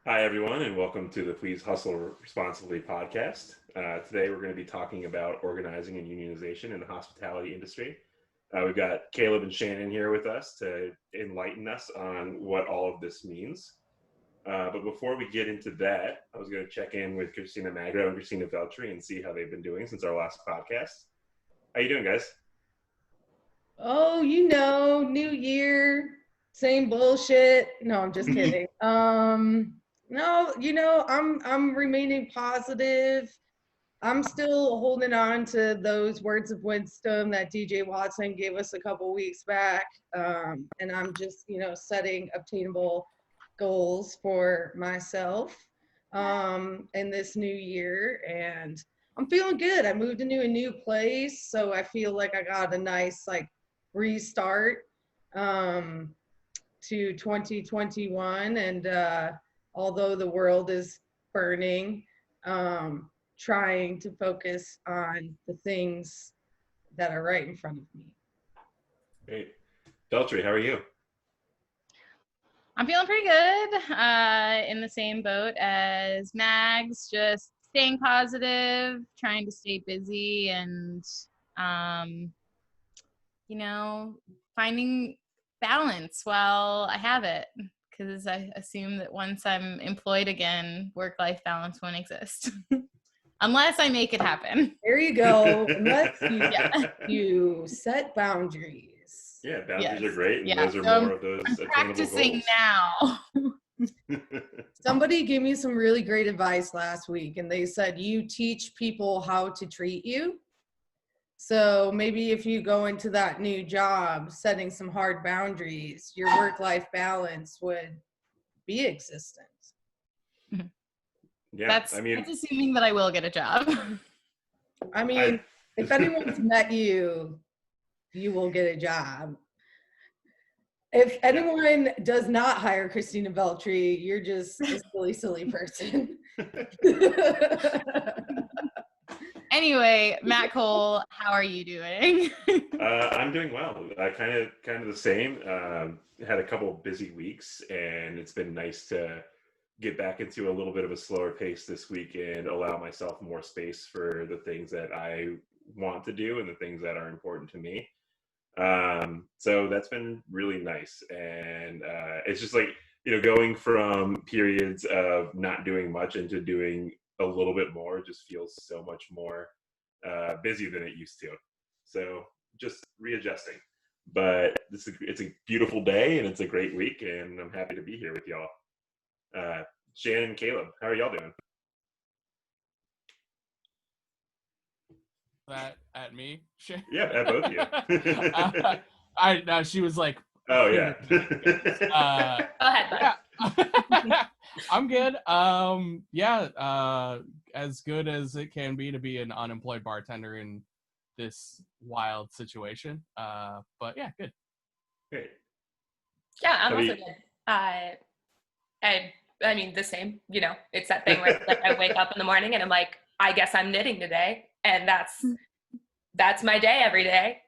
Hi, everyone, and welcome to the Please Hustle Responsibly podcast. Today, we're going to be talking about organizing and unionization in the hospitality industry. We've got Caleb and Shannon here with us to enlighten us on what all of this means. But before we get into that, I was going to check in with Christina Magro and Christina Veltri and see how they've been doing since our last podcast. How you doing, guys? Oh, new year, same bullshit. No, I'm just kidding. No, I'm remaining positive. I'm still holding on to those words of wisdom that DJ Watson gave us a couple weeks back. And I'm just, setting obtainable goals for myself in this new year. And I'm feeling good. I moved into a new place, so I feel like I got a nice restart to 2021. And although the world is burning, trying to focus on the things that are right in front of me. Great. Veltri, how are you? I'm feeling pretty good. In the same boat as Mags, just staying positive, trying to stay busy, and finding balance while I have it. Because I assume that once I'm employed again, work-life balance won't exist. Unless I make it happen. There you go. Unless you set boundaries. Yeah, boundaries are great, and those are more of those I'm practicing now. Somebody gave me some really great advice last week, and they said, you teach people how to treat you. So maybe if you go into that new job, setting some hard boundaries, your work-life balance would be existent. Yeah, that's assuming that I will get a job. I mean, if anyone's met you, you will get a job. If anyone does not hire Christina Veltri, you're just a silly person. Anyway, Matt Cole, how are you doing? I'm doing well. Kind of the same. Had a couple of busy weeks, and it's been nice to get back into a little bit of a slower pace this week and allow myself more space for the things that I want to do and the things that are important to me. So that's been really nice. And it's just like, going from periods of not doing much into doing a little bit more just feels so much more busy than it used to. So just readjusting. But it's a beautiful day and it's a great week, and I'm happy to be here with y'all. Shannon and Caleb, how are y'all doing? At me? Yeah, at both of you. She was like, oh yeah. Go ahead, bud. Yeah. I'm good. As good as it can be to be an unemployed bartender in this wild situation. But yeah, good. Great. Yeah, I'm also good. I mean, the same, it's that thing where like, I wake up in the morning and I'm like, I guess I'm knitting today. And that's my day every day.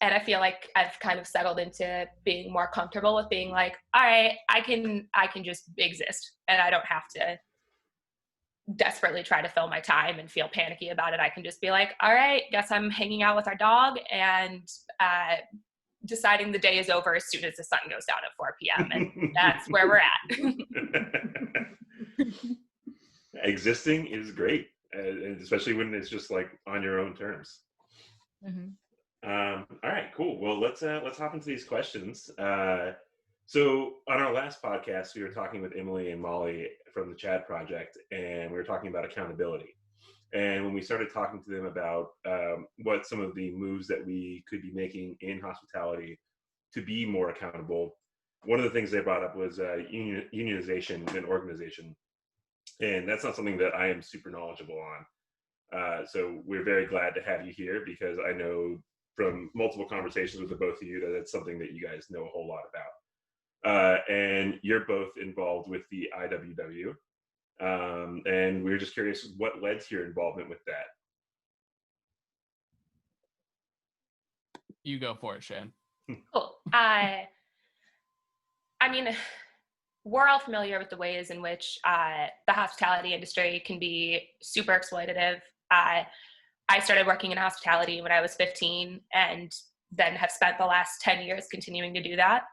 And I feel like I've kind of settled into being more comfortable with being like, all right, I can just exist, and I don't have to desperately try to fill my time and feel panicky about it. I can just be like, all right, guess I'm hanging out with our dog and deciding the day is over as soon as the sun goes down at 4 p.m. And that's where we're at. Existing is great, especially when it's just like on your own terms. Mm-hmm. All right, cool. Well, let's hop into these questions. So on our last podcast, we were talking with Emily and Molly from the Chad Project, and we were talking about accountability. And when we started talking to them about what some of the moves that we could be making in hospitality to be more accountable, one of the things they brought up was unionization and organization. And that's not something that I am super knowledgeable on. So we're very glad to have you here, because I know from multiple conversations with the both of you that it's something that you guys know a whole lot about. And you're both involved with the IWW. And we were just curious what led to your involvement with that. You go for it, Shan. Cool. I mean, we're all familiar with the ways in which the hospitality industry can be super exploitative. I started working in hospitality when I was 15 and then have spent the last 10 years continuing to do that.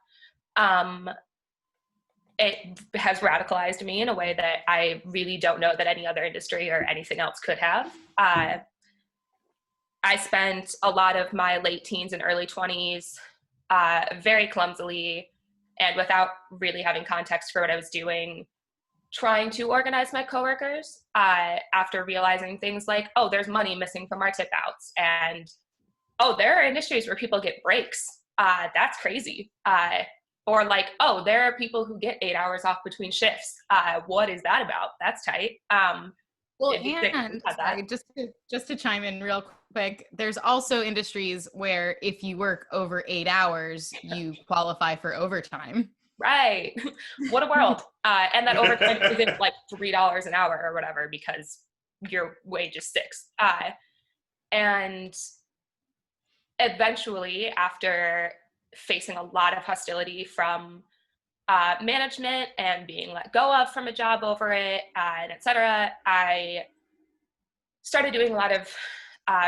It has radicalized me in a way that I really don't know that any other industry or anything else could have. I spent a lot of my late teens and early 20s very clumsily and without really having context for what I was doing, trying to organize my coworkers after realizing things like, oh, there's money missing from our tip outs, and oh, there are industries where people get breaks. That's crazy. Or like, oh, there are people who get 8 hours off between shifts. What is that about? That's tight. Well, and sorry, just to chime in real quick, there's also industries where if you work over 8 hours, you qualify for overtime. Right. What a world. And that overtime isn't like $3 an hour or whatever because your wage is $6. And eventually, after facing a lot of hostility from management and being let go of from a job over it, and et cetera, I started doing a lot of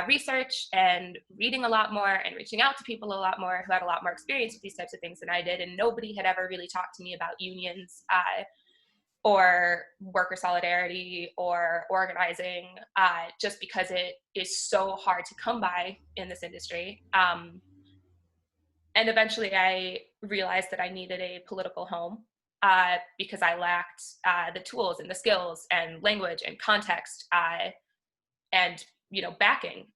research and reading a lot more and reaching out to people a lot more who had a lot more experience with these types of things than I did. And nobody had ever really talked to me about unions or worker solidarity or organizing, just because it is so hard to come by in this industry. And eventually I realized that I needed a political home because I lacked the tools and the skills and language and context and backing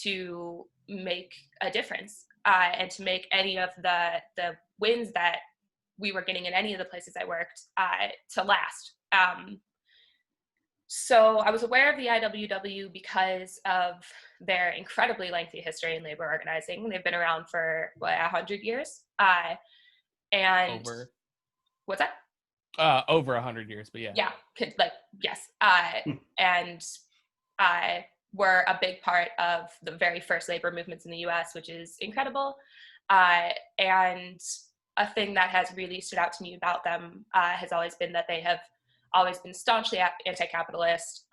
to make a difference and to make any of the wins that we were getting in any of the places I worked to last. So I was aware of the IWW because of their incredibly lengthy history in labor organizing. They've been around for 100 years. And Over. What's that? Over 100 years, but yeah. Yeah, yes. And were a big part of the very first labor movements in the US, which is incredible. And a thing that has really stood out to me about them has always been that they have always been staunchly anti-capitalist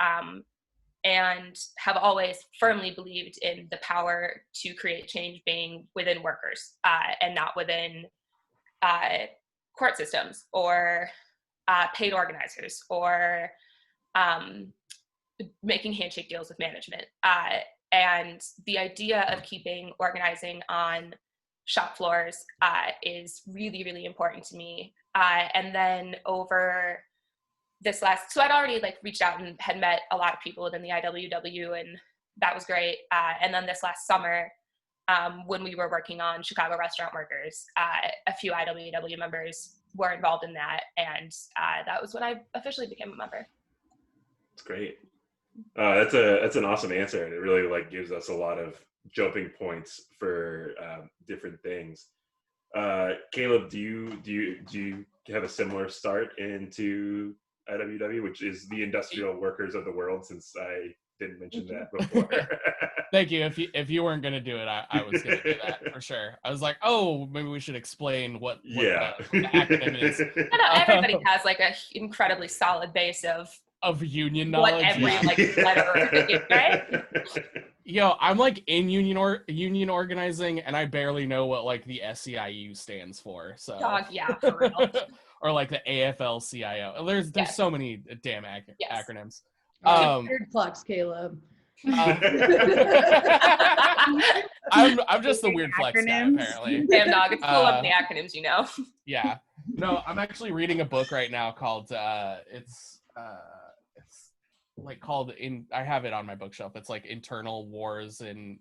and have always firmly believed in the power to create change being within workers and not within court systems or paid organizers or making handshake deals with management. And the idea of keeping organizing on shop floors is really, really important to me. And then over this so I'd already reached out and had met a lot of people within the IWW, and that was great. And then this last summer, when we were working on Chicago restaurant workers, a few IWW members were involved in that, and that was when I officially became a member. That's great. That's an awesome answer, and it really gives us a lot of jumping points for different things. Caleb, do you have a similar start into IWW, which is the industrial workers of the world, since I didn't mention that before? Thank you. If you weren't going to do it, I was going to do that for sure. I was like, oh, maybe we should explain what the acronym is. No, everybody has an incredibly solid base of union knowledge. What every letter, right? Yo, I'm in union organizing, and I barely know what the SEIU stands for. So yeah, for real. Or the AFL-CIO. There's so many damn acronyms. Weird flex, Caleb. I'm just the weird flex guy, apparently. Damn dog, it's full of the acronyms, Yeah. No, I'm actually reading a book right now called it's called I have it on my bookshelf. It's Internal Wars in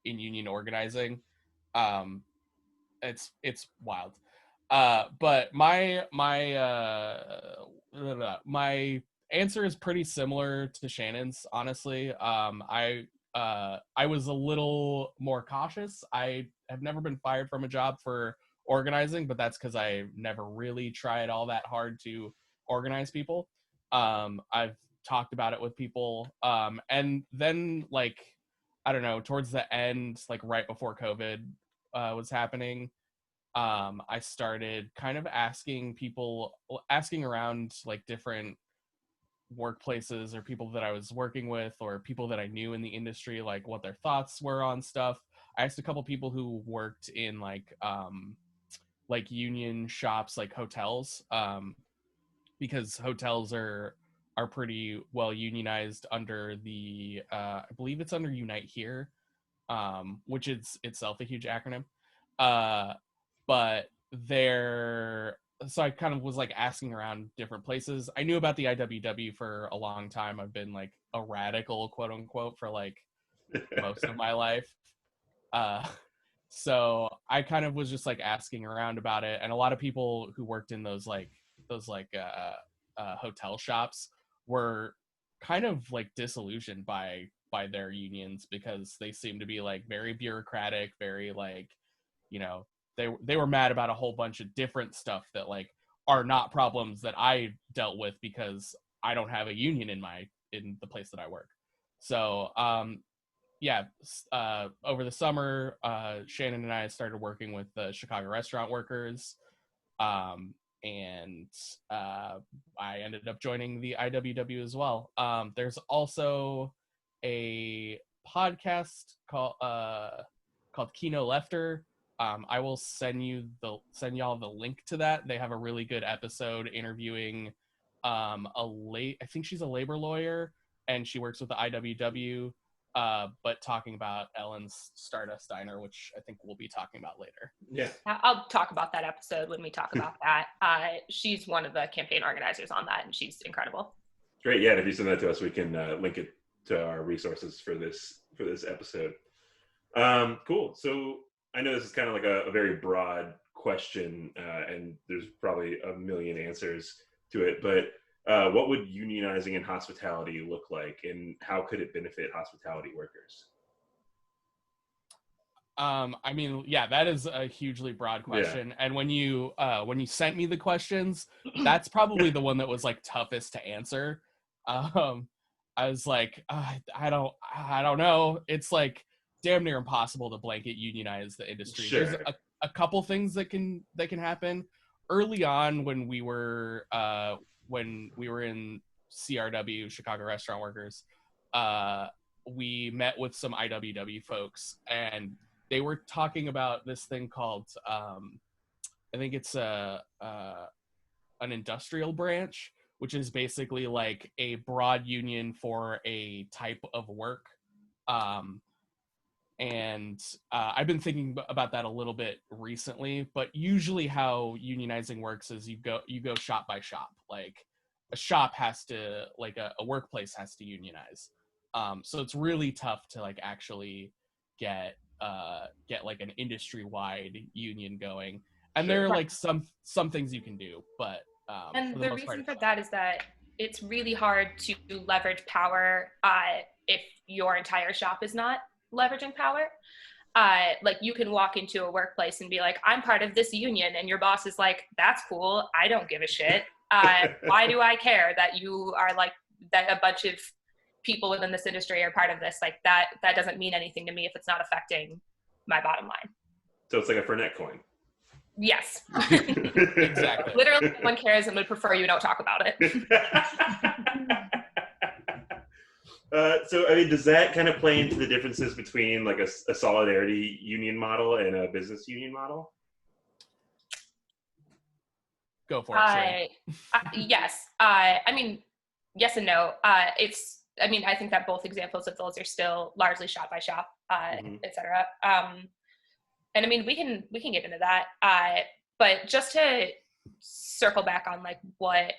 union organizing. It's wild. But my answer is pretty similar to Shannon's, honestly. I was a little more cautious. I have never been fired from a job for organizing, but that's because I never really tried all that hard to organize people. I've talked about it with people. And then I don't know, towards the end, right before COVID was happening, I started kind of asking around like different workplaces or people that I was working with or people that I knew in the industry, like what their thoughts were on stuff. I asked a couple people who worked in like union shops, like hotels, because hotels are pretty well unionized under the I believe it's under Unite Here, which is itself a huge acronym. But so I kind of was like asking around different places. I knew about the IWW for a long time. I've been like a radical, quote unquote, for like most of my life. So I kind of was just like asking around about it. And a lot of people who worked in those hotel shops were kind of like disillusioned by their unions, because they seem to be like very bureaucratic, very like, you know, they were mad about a whole bunch of different stuff that like are not problems that I dealt with because I don't have a union in the place that I work. So over the summer, Shannon and I started working with the Chicago restaurant workers, and I ended up joining the IWW as well. There's also a podcast called Kino Lefter. I will send y'all the link to that. They have a really good episode interviewing I think she's a labor lawyer and she works with the IWW, but talking about Ellen's Stardust Diner, which I think we'll be talking about later. Yeah, I'll talk about that episode when we talk about that. She's one of the campaign organizers on that, and she's incredible. Great. Yeah, and if you send that to us, we can link it to our resources for this episode. Cool. So I know this is kind of like a very broad question, and there's probably a million answers to it, but what would unionizing in hospitality look like, and how could it benefit hospitality workers? I mean, yeah, that is a hugely broad question. Yeah. And when you sent me the questions, that's probably the one that was like toughest to answer. I was like, I don't know. It's like damn near impossible to blanket unionize the industry. Sure. There's a couple things that can happen. Early on, when we were in CRW, Chicago Restaurant Workers, we met with some IWW folks, and they were talking about this thing called I think it's an industrial branch, which is basically like a broad union for a type of work. And I've been thinking about that a little bit recently, but usually how unionizing works is you go shop by shop. Like a shop has to, like a workplace has to unionize. So it's really tough to like actually get like an industry-wide union going. And there are like some things you can do, but and the reason for that is that it's really hard to leverage power if your entire shop is not leveraging power. Like you can walk into a workplace and be like, I'm part of this union, and your boss is like, that's cool, I don't give a shit. Why do I care that you are like, that a bunch of people within this industry are part of this? Like that doesn't mean anything to me if it's not affecting my bottom line. So it's like a Fernet coin. Yes. Exactly. Literally no one cares and would prefer you don't talk about it. So, I mean, does that kind of play into the differences between like a solidarity union model and a business union model? Go for it. Yes. I mean, yes and no. I think that both examples of those are still largely shop by shop, et cetera. And I mean, we can get into that. But just to circle back on like what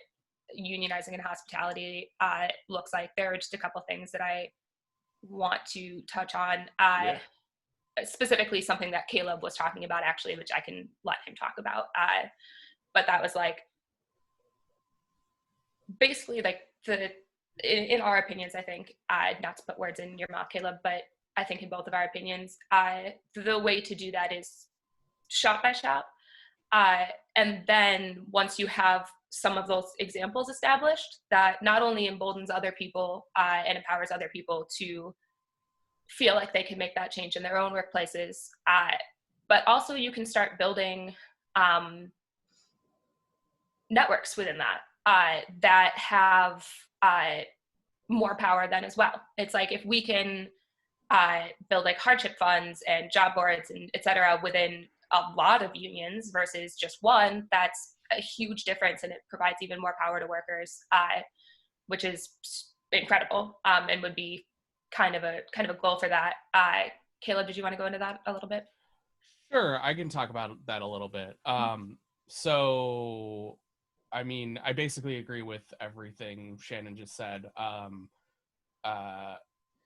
unionizing in hospitality looks like, there are just a couple things that I want to touch on. Specifically something that Caleb was talking about, actually, which I can let him talk about. But that was like, basically like in our opinions, I think, not to put words in your mouth, Caleb, but I think in both of our opinions, the way to do that is shop by shop. And then once you have some of those examples established, that not only emboldens other people and empowers other people to feel like they can make that change in their own workplaces, but also you can start building networks within that that have more power then as well. It's like if we can build like hardship funds and job boards and et cetera within a lot of unions versus just one, that's a huge difference, and it provides even more power to workers, which is incredible, and would be kind of a goal for that. Caleb, did you want to go into that a little bit? Sure, I can talk about that a little bit. So, I mean, I basically agree with everything Shannon just said.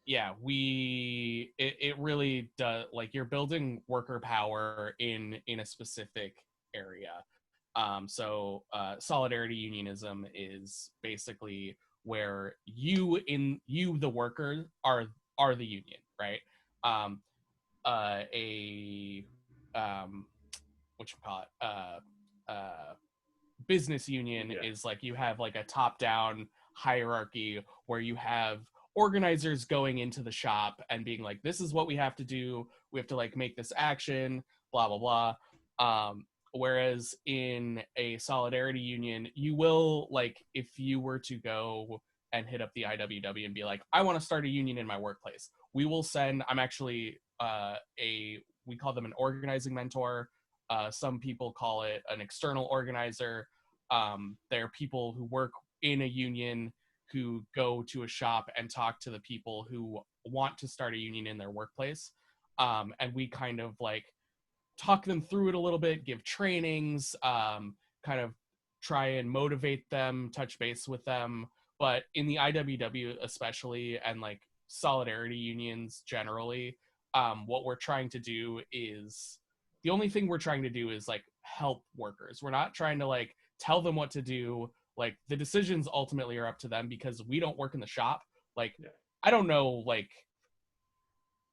Yeah, it really does, like, you're building worker power in a specific area. So solidarity unionism is basically where you the worker are the union, right? Business union is like, you have like a top-down hierarchy where you have organizers going into the shop and being like, this is what we have to do, we have to like make this action, blah blah blah. Whereas in a solidarity union, you will, like, if you were to go and hit up the IWW and be like, I want to start a union in my workplace, we will send, I'm actually we call them an organizing mentor. Some people call it an external organizer. They're people who work in a union who go to a shop and talk to the people who want to start a union in their workplace. And we kind of like talk them through it a little bit, give trainings, kind of try and motivate them, touch base with them. But in the IWW especially, and like solidarity unions generally, what we're trying to do is, the only thing we're trying to do is like help workers. We're not trying to like tell them what to do. Like, the decisions ultimately are up to them because we don't work in the shop. Like, I don't know, like,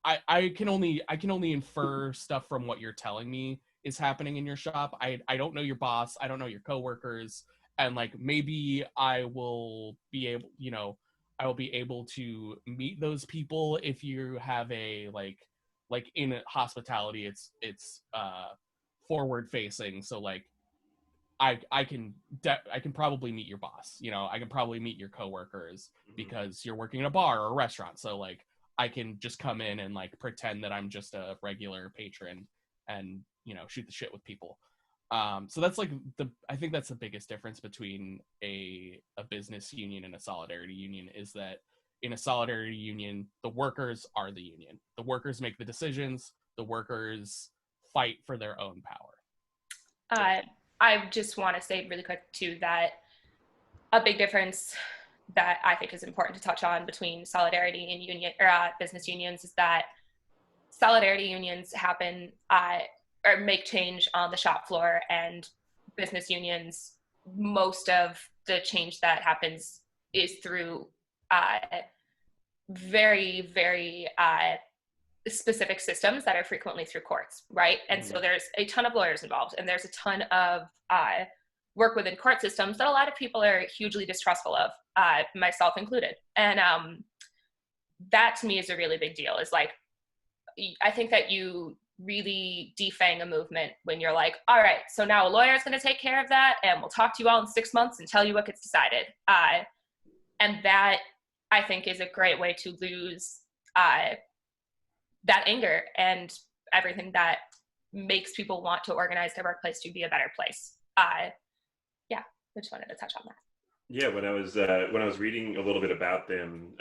I can only infer stuff from what you're telling me is happening in your shop. I don't know your boss. I don't know your coworkers. And like, maybe I will be able to meet those people if you have a like in hospitality, it's forward facing. So like, I can probably meet your boss. I can probably meet your coworkers because you're working in a bar or a restaurant. So like, I can just come in and like pretend that I'm just a regular patron and shoot the shit with people. So that's like I think that's the biggest difference between a business union and a solidarity union, is that in a solidarity union, the workers are the union. The workers make the decisions. The workers fight for their own power. I just want to say really quick too that a big difference that I think is important to touch on between solidarity and union or business unions is that solidarity unions happen or make change on the shop floor, and business unions, most of the change that happens is through very, very specific systems that are frequently through courts, right? And so there's a ton of lawyers involved, and there's a ton of work within court systems that a lot of people are hugely distrustful of, myself included. And that to me is a really big deal. Is like, I think that you really defang a movement when you're like, all right, so now a lawyer is going to take care of that, and we'll talk to you all in 6 months and tell you what gets decided. And that, I think, is a great way to lose that anger and everything that makes people want to organize their workplace to be a better place. Yeah, I just wanted to touch on that. Yeah, when I was reading a little bit about them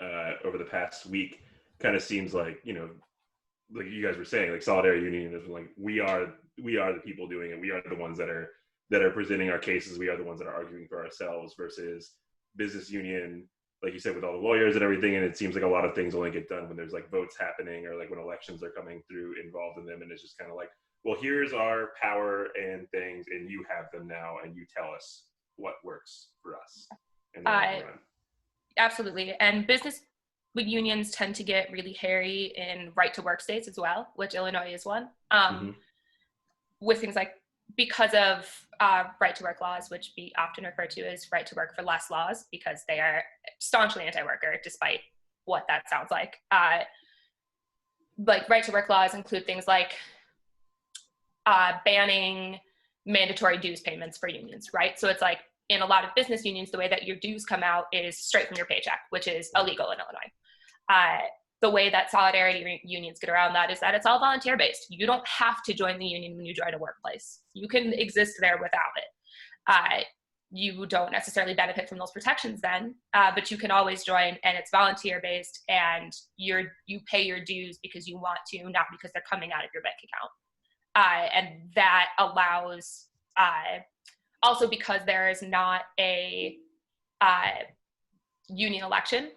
over the past week, kind of seems like, like you guys were saying, like solidarity unionism, like we are the people doing it. We are the ones that are presenting our cases. We are the ones that are arguing for ourselves, versus business union, like you said, with all the lawyers and everything. And it seems like a lot of things only get done when there's like votes happening, or like when elections are coming through involved in them. And it's just kind of like, well, here's our power and things, and you have them now, and you tell us what works for us. And absolutely. And business unions tend to get really hairy in right to work states as well, which Illinois is one. With things like, because of right to work laws, which we often refer to as right to work for less laws, because they are staunchly anti-worker, despite what that sounds like. Like right to work laws include things like banning mandatory dues payments for unions, right? So it's like in a lot of business unions, the way that your dues come out is straight from your paycheck, which is illegal in Illinois. The way that solidarity unions get around that is that it's all volunteer based. You don't have to join the union when you join a workplace. You can exist there without it. You don't necessarily benefit from those protections then, but you can always join, and it's volunteer based, and you pay your dues because you want to, not because they're coming out of your bank account. And that allows, also because there is not a union election,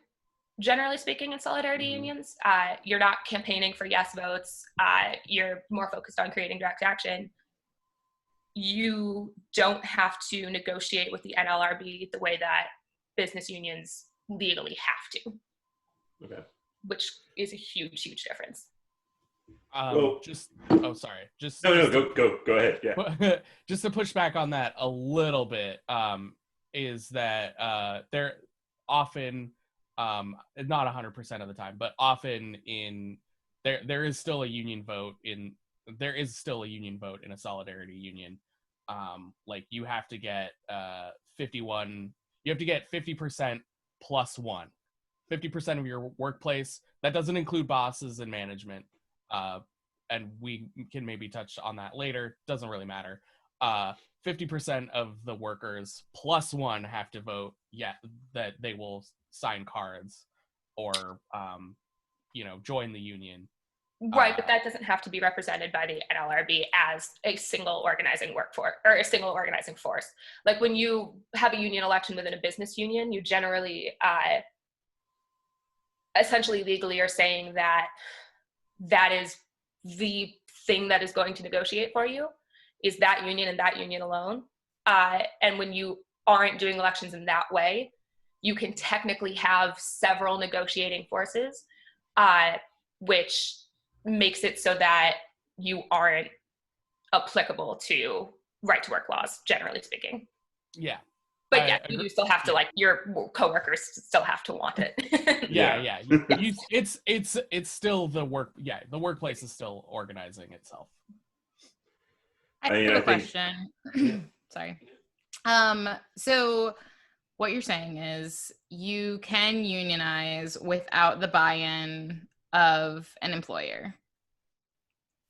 generally speaking, in solidarity unions, you're not campaigning for yes votes. You're more focused on creating direct action. You don't have to negotiate with the NLRB the way that business unions legally have to. Okay. Which is a huge, huge difference. Go ahead. Yeah. Just to push back on that a little bit, is that they're often, not 100% of the time, but often there is still a union vote in a solidarity union. Like you have to get 50% plus one, 50% of your workplace. That doesn't include bosses and management. And we can maybe touch on that later. Doesn't really matter. 50% of the workers plus one have to vote that they will sign cards or join the union. Right, but that doesn't have to be represented by the NLRB as a single organizing workforce or a single organizing force. Like when you have a union election within a business union, you generally essentially legally are saying that that is the thing that is going to negotiate for you, is that union and that union alone. And when you aren't doing elections in that way, you can technically have several negotiating forces, which makes it so that you aren't applicable to right to work laws, generally speaking. Yeah. But yeah, you still have to, like, your coworkers still have to want it. Yeah. It's still the work. Yeah, the workplace is still organizing itself. I have a question. Sorry. So what you're saying is you can unionize without the buy-in of an employer.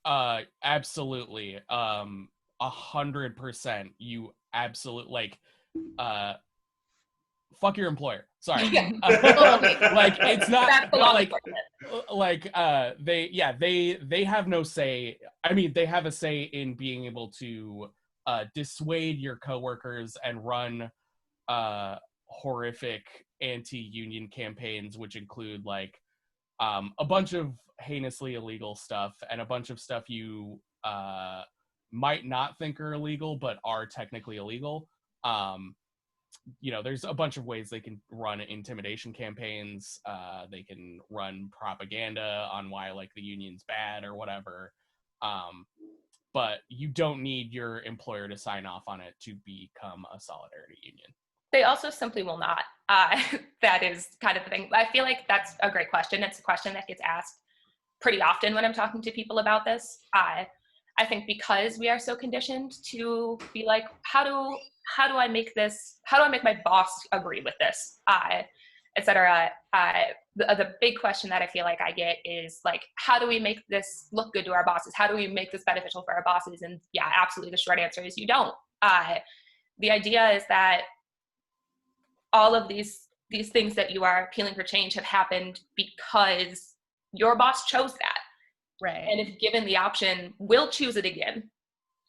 Absolutely. 100%. You absolutely fuck your employer. Sorry. Like it's not they have no say. I mean, they have a say in being able to dissuade your coworkers and run horrific anti-union campaigns, which include a bunch of heinously illegal stuff and a bunch of stuff you might not think are illegal but are technically illegal. There's a bunch of ways they can run intimidation campaigns. They can run propaganda on why the union's bad or whatever. But you don't need your employer to sign off on it to become a solidarity union. They also simply will not. That is kind of the thing. I feel like that's a great question. It's a question that gets asked pretty often when I'm talking to people about this. I think because we are so conditioned to be like, how do I make my boss agree with this, et cetera. The big question that I feel like I get is how do we make this look good to our bosses? How do we make this beneficial for our bosses? And yeah, absolutely. The short answer is you don't. The idea is that all of these things that you are appealing for change have happened because your boss chose that. Right. And if given the option, we'll choose it again.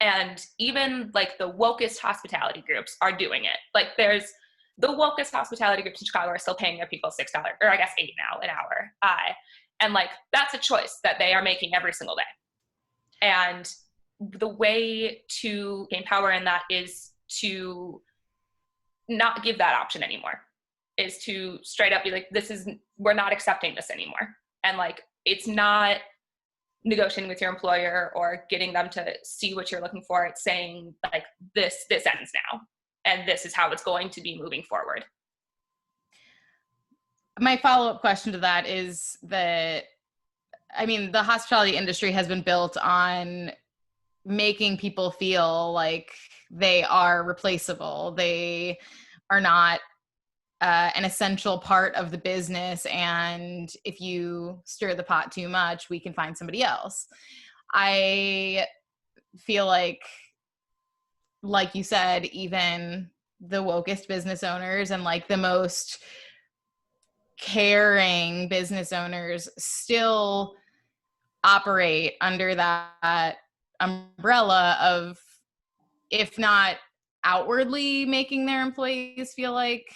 And even the wokest hospitality groups are doing it. There's the wokest hospitality groups in Chicago are still paying their people $6, or I guess $8 now an hour. And that's a choice that they are making every single day. And the way to gain power in that is to not give that option anymore, is to straight up be like, we're not accepting this anymore. And it's not negotiating with your employer or getting them to see what you're looking for. It's saying this ends now, and this is how it's going to be moving forward. My follow-up question to that is that, the hospitality industry has been built on making people feel like they are replaceable. They are not an essential part of the business, and if you stir the pot too much, we can find somebody else. I feel like you said, even the wokest business owners and like the most caring business owners still operate under that umbrella of, if not outwardly making their employees feel like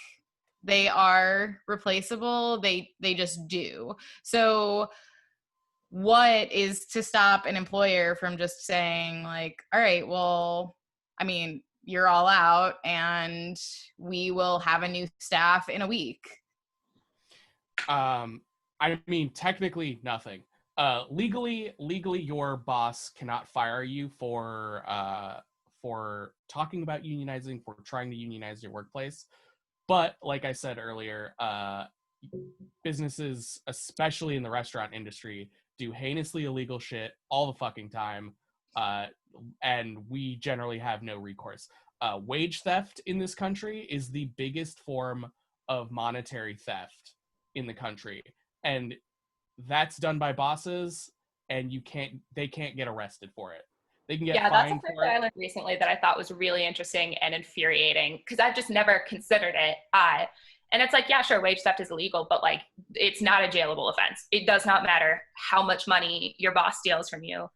they are replaceable, they just do. So what is to stop an employer from just saying like, all right, well, I mean, you're all out and we will have a new staff in a week? I mean, technically nothing. Legally, your boss cannot fire you for talking about unionizing, for trying to unionize your workplace. But like I said earlier, businesses, especially in the restaurant industry, do heinously illegal shit all the fucking time, and we generally have no recourse. Wage theft in this country is the biggest form of monetary theft in the country, and that's done by bosses, and they can't get arrested for it. They can get fined for it. Yeah, that's a fact that I learned recently that I thought was really interesting and infuriating, because I've just never considered it. And it's like, yeah, sure, wage theft is illegal, but like, it's not a jailable offense. It does not matter how much money your boss steals from you.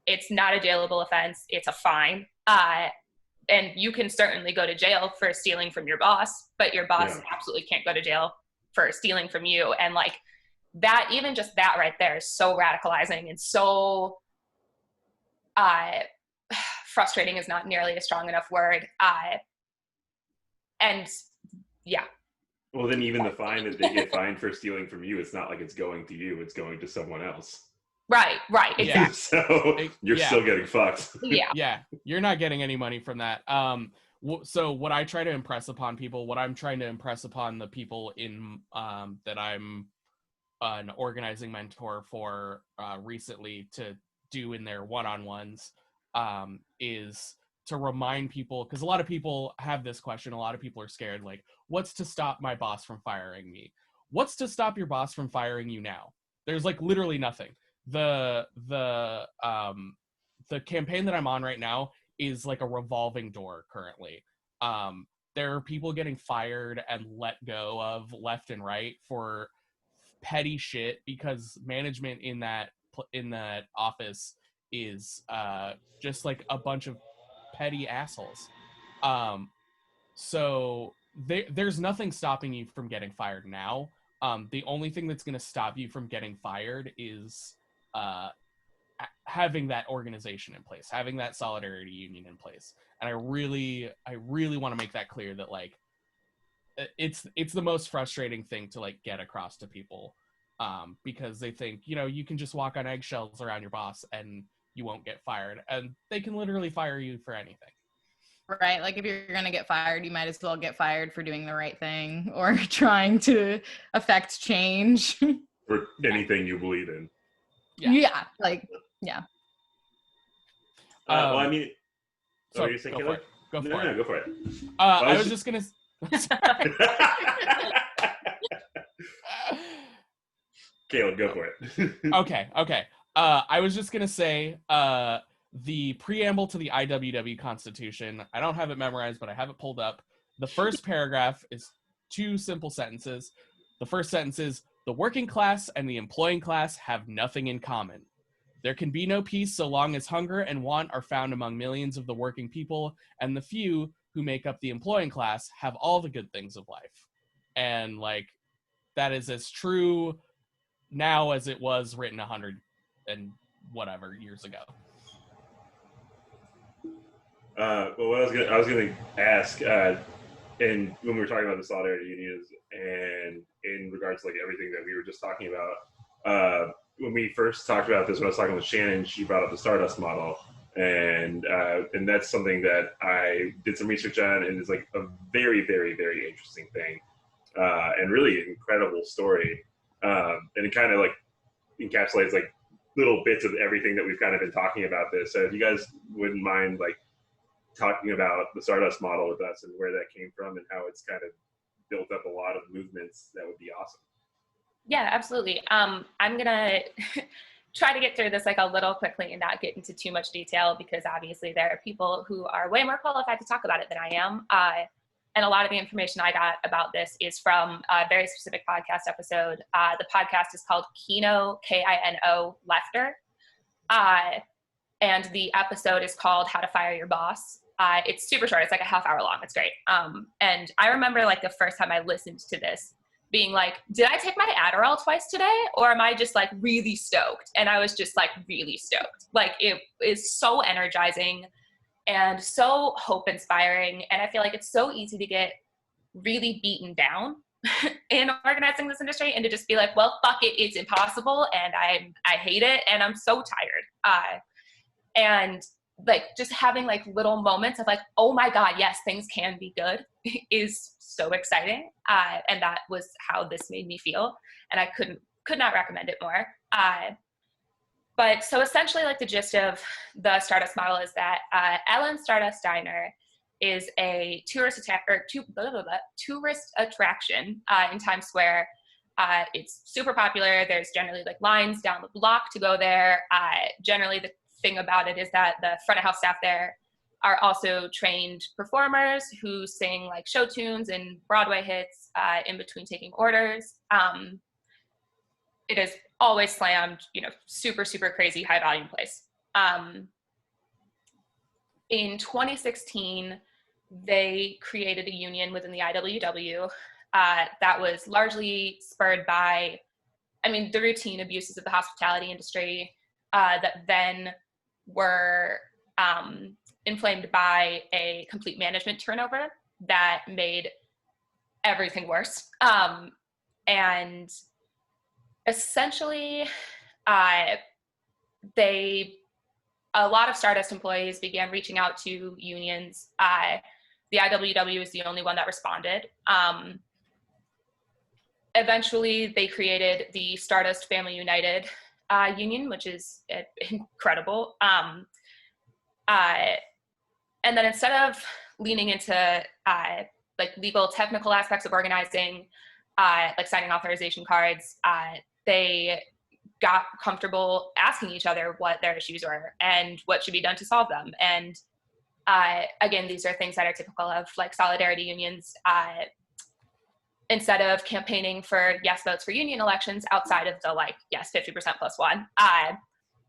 It's not a jailable offense. It's a fine. And you can certainly go to jail for stealing from your boss, but your boss absolutely can't go to jail for stealing from you. And like that, even just that right there is so radicalizing and so frustrating is not nearly a strong enough word. And yeah. Well, then even the fine that they get fined for stealing from you, it's not like it's going to you, it's going to someone else. Right, exactly. So you're still getting fucked. Yeah, you're not getting any money from that. So what I try to impress upon people, what I'm trying to impress upon the people in that I'm an organizing mentor for recently to do in their one-on-ones is to remind people, because a lot of people have this question, a lot of people are scared, like, what's to stop my boss from firing me? What's to stop your boss from firing you now? There's like literally nothing. The campaign that I'm on right now is like a revolving door currently. There are people getting fired and let go of left and right for petty shit because management in that office is just like a bunch of petty assholes. So there's nothing stopping you from getting fired now. The only thing that's going to stop you from getting fired is having that organization in place, having that solidarity union in place. And I really want to make that clear that like it's the most frustrating thing to like get across to people, because they think, you know, you can just walk on eggshells around your boss and you won't get fired, and they can literally fire you for anything. Right, like if you're gonna get fired, you might as well get fired for doing the right thing or trying to affect change. For anything you believe in. Yeah. Well, I mean, so you're saying, go for it. Go for it. No, go for it. I was just gonna. Caleb, go for it. Okay. I was just gonna say the preamble to the IWW Constitution. I don't have it memorized, but I have it pulled up. The first paragraph is 2 simple sentences. The first sentence is, the working class and the employing class have nothing in common. There can be no peace so long as hunger and want are found among millions of the working people, and the few who make up the employing class have all the good things of life. And like, that is as true now as it was written 100 and whatever years ago. Well, what I was gonna ask, and when we were talking about the solidarity unions, and in regards to like everything that we were just talking about, when we first talked about this, when I was talking with Shannon, she brought up the Stardust Model, and that's something that I did some research on, and is like a very, very, very interesting thing, and really incredible story, and it kind of like encapsulates like little bits of everything that we've kind of been talking about this. So if you guys wouldn't mind like talking about the Stardust model with us and where that came from and how it's kind of built up a lot of movements, that would be awesome. Yeah, absolutely. I'm gonna try to get through this like a little quickly and not get into too much detail, because obviously there are people who are way more qualified to talk about it than I am. And a lot of the information I got about this is from a very specific podcast episode. The podcast is called Kino, Kino, Lefter. And the episode is called How to Fire Your Boss. It's super short. It's like a half hour long. It's great. And I remember like the first time I listened to this being like, did I take my Adderall twice today? Or am I just like really stoked? And I was just like really stoked. Like it is so energizing and so hope inspiring. And I feel like it's so easy to get really beaten down in organizing this industry and to just be like, well, fuck it, it's impossible. And I hate it. And I'm so tired. And like just having like little moments of like, oh my God, yes, things can be good is so exciting. And that was how this made me feel. And I could not recommend it more. But so essentially like the gist of the Stardust model is that Ellen Stardust Diner is a tourist attraction in Times Square. It's super popular. There's generally like lines down the block to go there. Generally the thing about it is that the front of house staff there are also trained performers who sing like show tunes and Broadway hits in between taking orders. It is always slammed, you know, super, super crazy high volume place. In 2016, they created a union within the IWW that was largely spurred by, I mean, the routine abuses of the hospitality industry that then were inflamed by a complete management turnover that made everything worse. And essentially, a lot of Stardust employees began reaching out to unions. The IWW is the only one that responded. Eventually, they created the Stardust Family United union, which is incredible. And then instead of leaning into like legal technical aspects of organizing, like signing authorization cards, they got comfortable asking each other what their issues were and what should be done to solve them. And again, these are things that are typical of like solidarity unions. Instead of campaigning for yes votes for union elections outside of the like, yes, 50% plus one,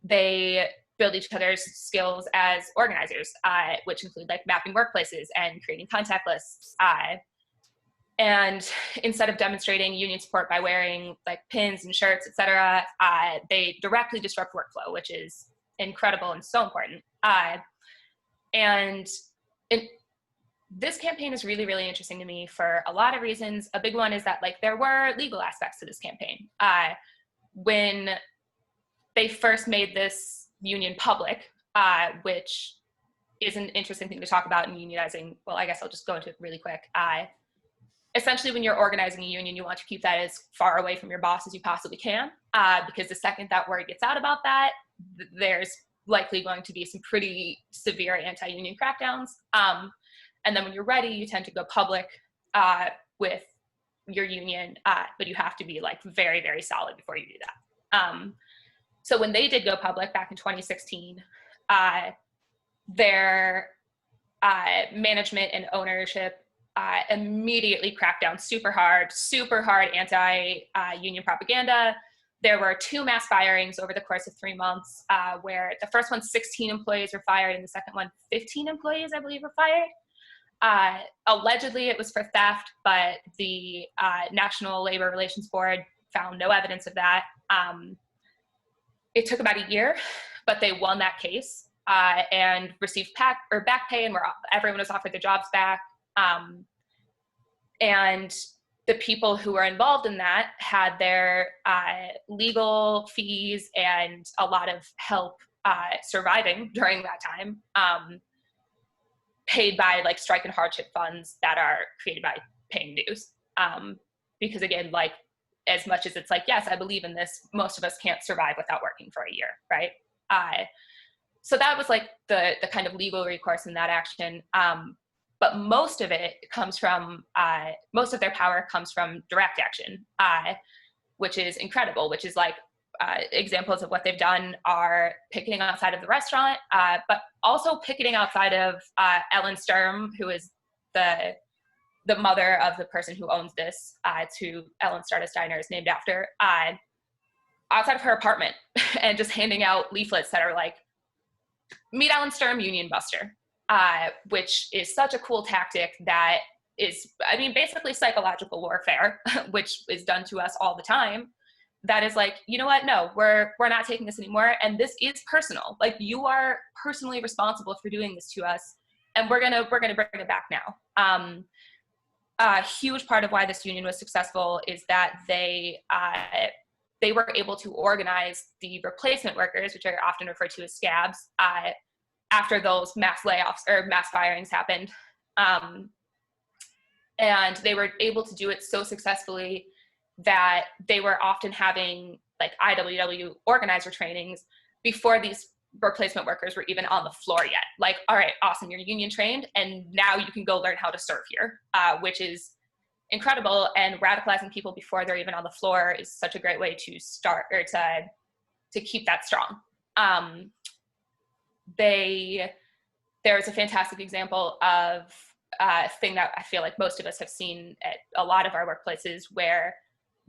they build each other's skills as organizers, which include like mapping workplaces and creating contact lists. And instead of demonstrating union support by wearing like pins and shirts, et cetera, they directly disrupt workflow, which is incredible and so important. This campaign is really, really interesting to me for a lot of reasons. A big one is that like there were legal aspects to this campaign. When they first made this union public, which is an interesting thing to talk about in unionizing. Well, I guess I'll just go into it really quick. Essentially, when you're organizing a union, you want to keep that as far away from your boss as you possibly can, because the second that word gets out about that, there's likely going to be some pretty severe anti-union crackdowns. And then when you're ready, you tend to go public with your union, but you have to be like very, very solid before you do that. So when they did go public back in 2016, their management and ownership immediately cracked down super hard anti-union propaganda. There were 2 mass firings over the course of 3 months, where the first one, 16 employees were fired, and the second one, 15 employees, I believe, were fired. Allegedly, it was for theft, but the National Labor Relations Board found no evidence of that. It took about a year, but they won that case and received back pay, and everyone was offered their jobs back. And the people who were involved in that had their legal fees and a lot of help surviving during that time paid by like strike and hardship funds that are created by paying dues. Because again, like as much as it's like, yes, I believe in this, most of us can't survive without working for a year, right? So that was like the kind of legal recourse in that action. But most of it comes from, most of their power comes from direct action, which is incredible, which is like, examples of what they've done are picketing outside of the restaurant, but also picketing outside of Ellen Sturm, who is the mother of the person who owns this, to Ellen Stardust Diner is named after, outside of her apartment and just handing out leaflets that are like, meet Ellen Sturm, Union Buster, which is such a cool tactic that is, I mean, basically psychological warfare, which is done to us all the time. That is like, you know what? No, we're not taking this anymore. And this is personal. Like, you are personally responsible for doing this to us. And we're gonna bring it back now. A huge part of why this union was successful is that they were able to organize the replacement workers, which are often referred to as scabs, after those mass layoffs or mass firings happened. And they were able to do it so successfully that they were often having like IWW organizer trainings before these replacement workers were even on the floor yet. Like, all right, awesome, you're union trained, and now you can go learn how to serve here, which is incredible. And radicalizing people before they're even on the floor is such a great way to start, or to keep that strong. There's a fantastic example of a thing that I feel like most of us have seen at a lot of our workplaces, where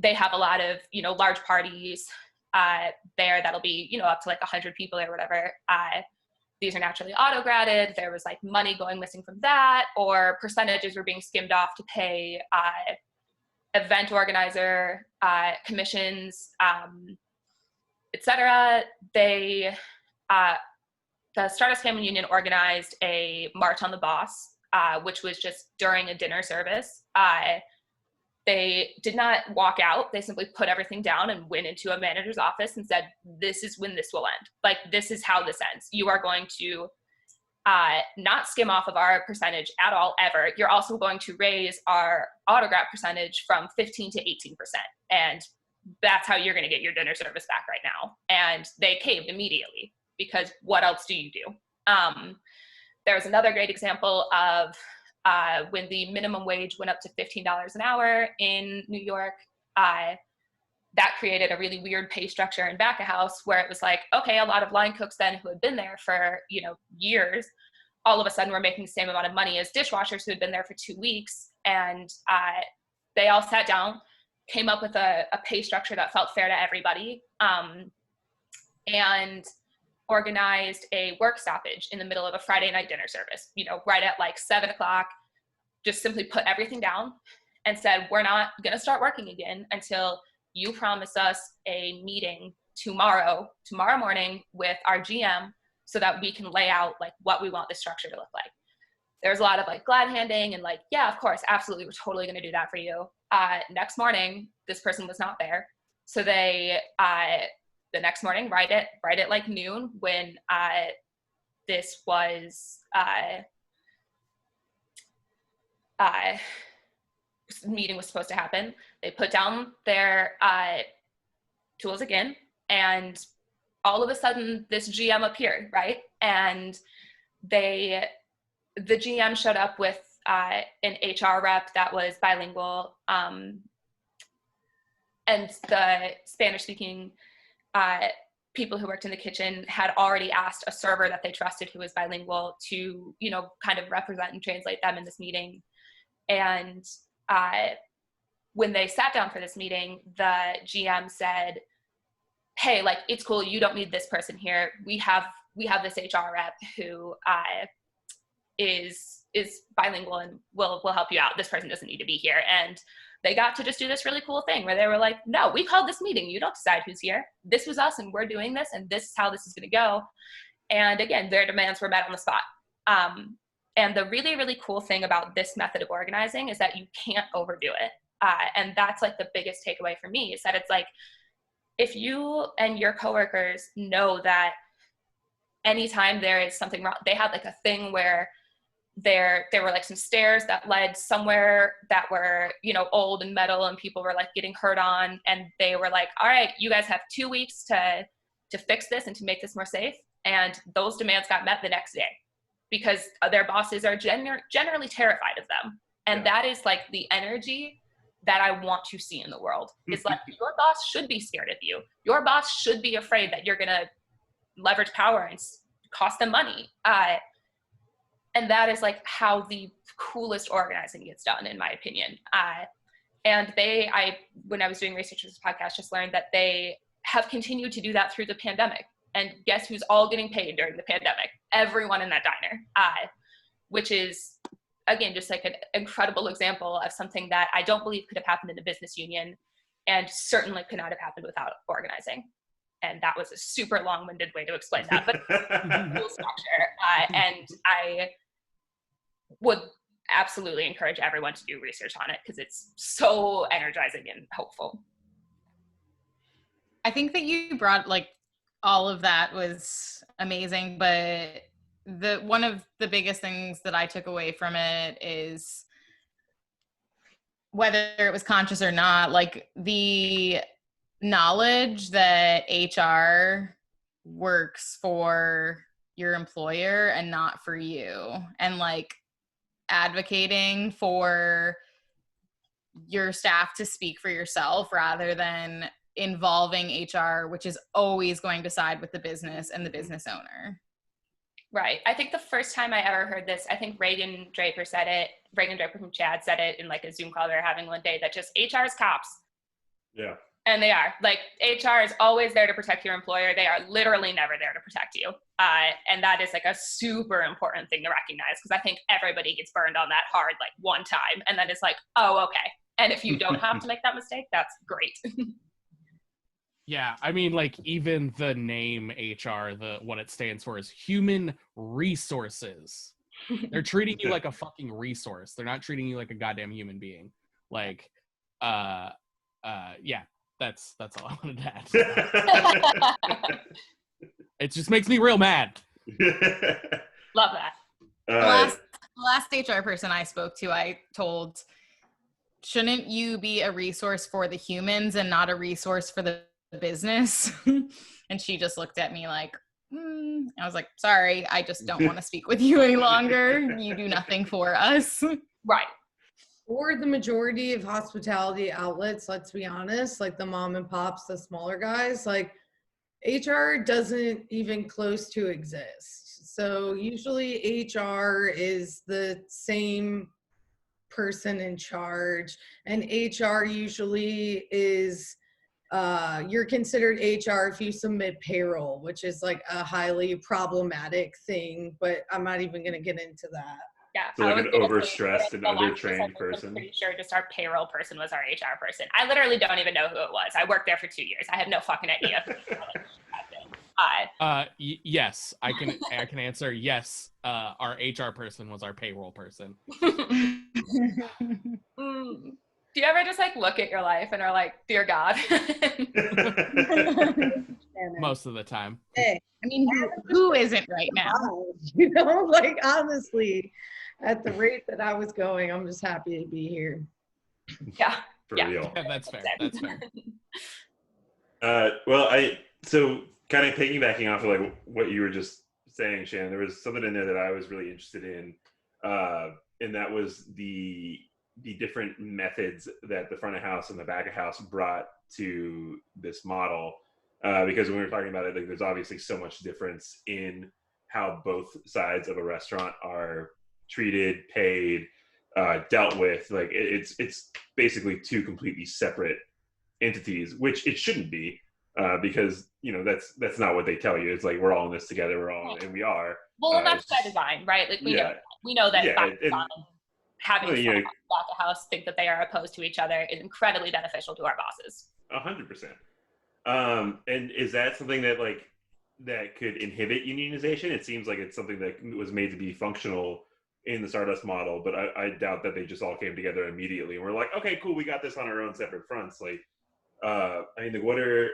they have a lot of, large parties there that'll be, up to like 100 people or whatever. These are naturally auto-graded. There was like money going missing from that, or percentages were being skimmed off to pay event organizer commissions, etc. The Stardust Family Union organized a March on the Boss, which was just during a dinner service. They did not walk out. They simply put everything down and went into a manager's office and said, this is when this will end. Like, this is how this ends. You are going to not skim off of our percentage at all, ever. You're also going to raise our autograph percentage from 15 to 18%. And that's how you're going to get your dinner service back right now. And they caved immediately, because what else do you do? There's another great example of when the minimum wage went up to $15 an hour in New York. That created a really weird pay structure in back of house, where it was like, okay, a lot of line cooks then who had been there for, years, all of a sudden were making the same amount of money as dishwashers who had been there for 2 weeks. And they all sat down, came up with a pay structure that felt fair to everybody, and organized a work stoppage in the middle of a Friday night dinner service, right at like 7:00, just simply put everything down and said, we're not going to start working again until you promise us a meeting tomorrow morning with our GM, so that we can lay out like what we want the structure to look like. There's a lot of like glad handing and like, yeah, of course, absolutely, we're totally going to do that for you. Next morning, this person was not there. So they, the next morning, right at like noon, when this was meeting was supposed to happen, they put down their tools again, and all of a sudden this GM appeared, right? And the GM showed up with an HR rep that was bilingual, and the Spanish-speaking people who worked in the kitchen had already asked a server that they trusted who was bilingual to, kind of represent and translate them in this meeting. And when they sat down for this meeting, the GM said, hey, like, it's cool, you don't need this person here. We have this HR rep who is bilingual and will help you out. This person doesn't need to be here. And they got to just do this really cool thing where they were like, no, we called this meeting. You don't decide who's here. This was us, and we're doing this, and this is how this is going to go. And again, their demands were met on the spot. And the really, really cool thing about this method of organizing is that you can't overdo it. And that's like the biggest takeaway for me, is that it's like, if you and your coworkers know that anytime there is something wrong, they had like a thing where there were like some stairs that led somewhere that were, you know, old and metal, and people were like getting hurt on, and they were like, all right, you guys have 2 weeks to fix this and to make this more safe. And those demands got met the next day because their bosses are generally terrified of them. And that is like the energy that I want to see in the world. Is like, your boss should be scared of you. Your boss should be afraid that you're gonna leverage power and cost them money. And that is like how the coolest organizing gets done, in my opinion. And when I was doing research for this podcast, just learned that they have continued to do that through the pandemic. And guess who's all getting paid during the pandemic? Everyone in that diner, which is, again, just like an incredible example of something that I don't believe could have happened in a business union, and certainly could not have happened without organizing. And that was a super long-winded way to explain that, but cool structure. And I would absolutely encourage everyone to do research on it because it's so energizing and hopeful. I think that you brought, like, all of that was amazing, but one of the biggest things that I took away from it is, whether it was conscious or not, like the knowledge that HR works for your employer and not for you, and like advocating for your staff to speak for yourself rather than involving HR, which is always going to side with the business and the business owner. Right. I think the first time I ever heard this, I think Reagan Draper from Chad said it in like a Zoom call they were having one day, that just HR is cops. Yeah. And they are. Like, HR is always there to protect your employer. They are literally never there to protect you. And that is like a super important thing to recognize, because I think everybody gets burned on that hard like one time, and then it's like, oh, okay. And if you don't have to make that mistake, that's great. Yeah, I mean, like, even the name HR, what it stands for is human resources. They're treating you like a fucking resource. They're not treating you like a goddamn human being. Like, yeah, that's all I wanted to add. It just makes me real mad. Love that. The last HR person I spoke to, I told, shouldn't you be a resource for the humans and not a resource for the business? And she just looked at me like, I was like, sorry, I just don't want to speak with you any longer. You do nothing for us. Right. For the majority of hospitality outlets, let's be honest, like the mom and pops, the smaller guys, like HR doesn't even close to exist. So usually HR is the same person in charge, and HR usually is you're considered HR if you submit payroll, which is like a highly problematic thing, but I'm not even going to get into that. Yeah. So like an overstressed and undertrained person. I'm pretty sure just our payroll person was our HR person. I literally don't even know who it was. I worked there for 2 years. I have no fucking idea. Yes, I can answer yes. Our HR person was our payroll person. Do you ever just like look at your life and are like, dear God? Most of the time. Hey, I mean, who isn't right now? You know, like honestly, at the rate that I was going, I'm just happy to be here. Yeah. For Yeah. real. Yeah, that's fair. That's fair. Well, so kind of piggybacking off of like what you were just saying, Shannon, there was something in there that I was really interested in, and that was the different methods that the front of house and the back of house brought to this model. Because when we were talking about it, like, there's obviously so much difference in how both sides of a restaurant are treated, paid, dealt with. Like it's basically two completely separate entities, which it shouldn't be, because you know that's not what they tell you. It's like we're all in this together, and we are. Well, and that's by design, right? Like we know that by design, having front of house, back of house think that they are opposed to each other is incredibly beneficial to our bosses. 100%. And is that something that that could inhibit unionization? It seems like it's something that was made to be functional in the Stardust model, but I doubt that they just all came together immediately and we're like, okay, cool, we got this on our own separate fronts. Like, I mean, what are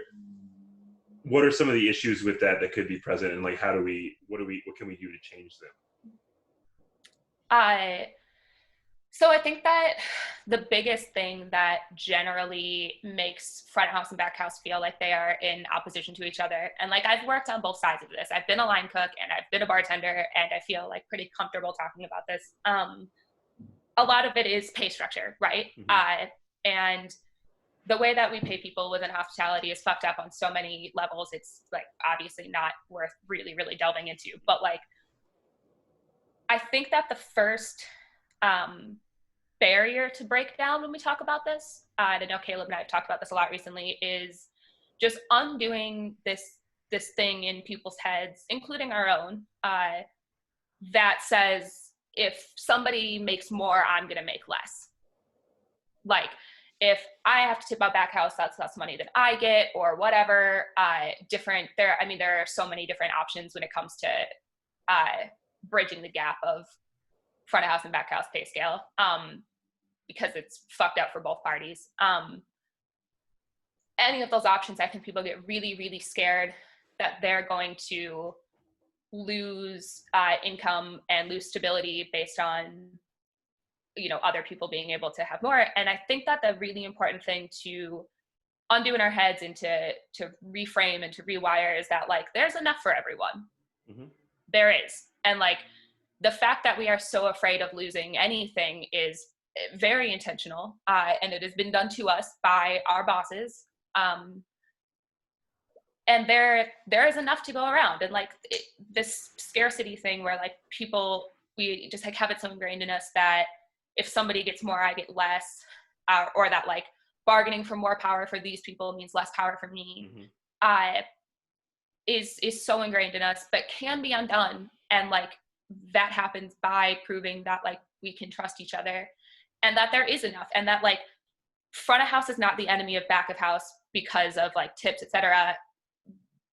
some of the issues with that could be present, and like what can we do to change them? So I think that the biggest thing that generally makes front of house and back house feel like they are in opposition to each other, and like I've worked on both sides of this. I've been a line cook and I've been a bartender, and I feel like pretty comfortable talking about this. A lot of it is pay structure, right? And the way that we pay people within hospitality is fucked up on so many levels. It's like obviously not worth really, really delving into. But like, I think that the first barrier to break down when we talk about this, and I know Caleb and I have talked about this a lot recently, is just undoing this thing in people's heads, including our own, that says if somebody makes more, I'm gonna make less. Like, if I have to tip my back house, that's less money than I get, or whatever. There are so many different options when it comes to bridging the gap of front of house and back house pay scale, because it's fucked up for both parties. Any of those options, I think people get really, really scared that they're going to lose income and lose stability based on, you know, other people being able to have more. And I think that the really important thing to undo in our heads and to reframe and to rewire is that like there's enough for everyone. There is. And like the fact that we are so afraid of losing anything is very intentional, and it has been done to us by our bosses. And there is enough to go around. And like this scarcity thing where like people, we just like have it so ingrained in us that if somebody gets more, I get less, or that like bargaining for more power for these people means less power for me, is so ingrained in us, but can be undone. And like that happens by proving that like we can trust each other and that there is enough, and that like front of house is not the enemy of back of house because of like tips, etc.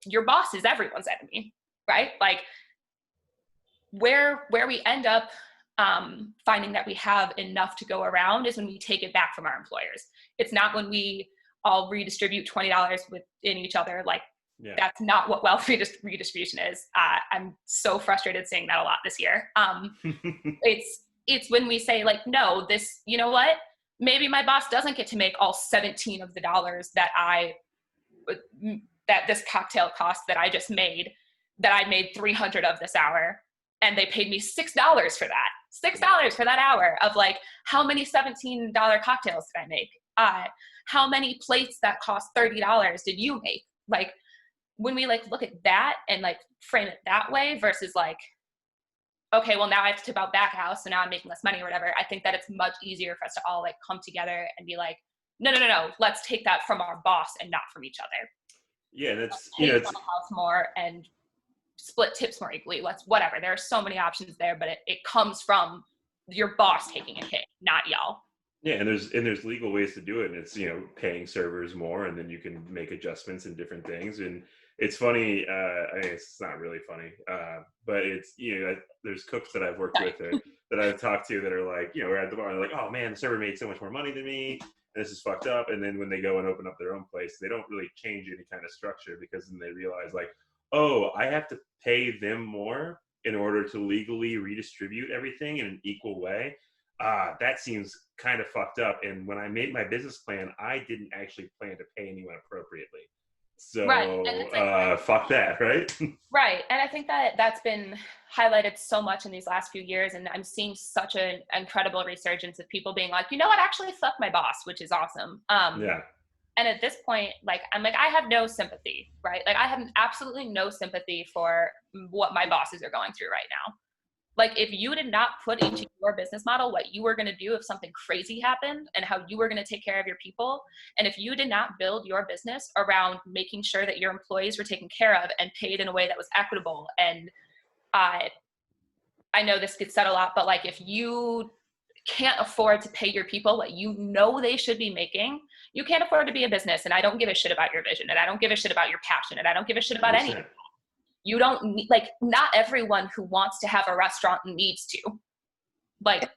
Your boss is everyone's enemy, right? Like where we end up finding that we have enough to go around is when we take it back from our employers. It's not when we all redistribute $20 within each other. Like that's not what wealth redistribution is. I'm so frustrated seeing that a lot this year. It's when we say like, no, this, you know what? Maybe my boss doesn't get to make all 17 of the dollars that this cocktail cost that I just made, that I made 300 of this hour, and they paid me $6 for that. $6 for that hour of like, how many $17 cocktails did I make? How many plates that cost $30 did you make? Like when we like look at that and like frame it that way versus like, okay, well now I have to tip out back house, so now I'm making less money or whatever. I think that it's much easier for us to all like come together and be like, no, let's take that from our boss and not from each other. Yeah, that's, you know, it's house more and split tips more equally. Whatever. There are so many options there, but it comes from your boss taking a hit, not y'all. Yeah, and there's legal ways to do it, and it's, you know, paying servers more, and then you can make adjustments in different things. And it's funny. I mean, it's not really funny, but it's, you know, there's cooks that I've worked with that I've talked to that are like, you know, we're at the bar, and they're like, oh man, the server made so much more money than me. This is fucked up. And then when they go and open up their own place, they don't really change any kind of structure, because then they realize like, oh, I have to pay them more in order to legally redistribute everything in an equal way. That seems kind of fucked up. And when I made my business plan, I didn't actually plan to pay anyone appropriately. So fuck that, right? Right. And I think that that's been highlighted so much in these last few years, and I'm seeing such an incredible resurgence of people being like, you know what, actually fuck my boss, which is awesome. And at this point, like, I'm like, I have no sympathy, right? Like I have absolutely no sympathy for what my bosses are going through right now. Like if you did not put into your business model what you were going to do if something crazy happened and how you were going to take care of your people, and if you did not build your business around making sure that your employees were taken care of and paid in a way that was equitable, and I know this gets said a lot, but like if you can't afford to pay your people what you know they should be making, you can't afford to be a business. And I don't give a shit about your vision, and I don't give a shit about your passion, and I don't give a shit about anything. You don't need, like, not everyone who wants to have a restaurant needs to. Like,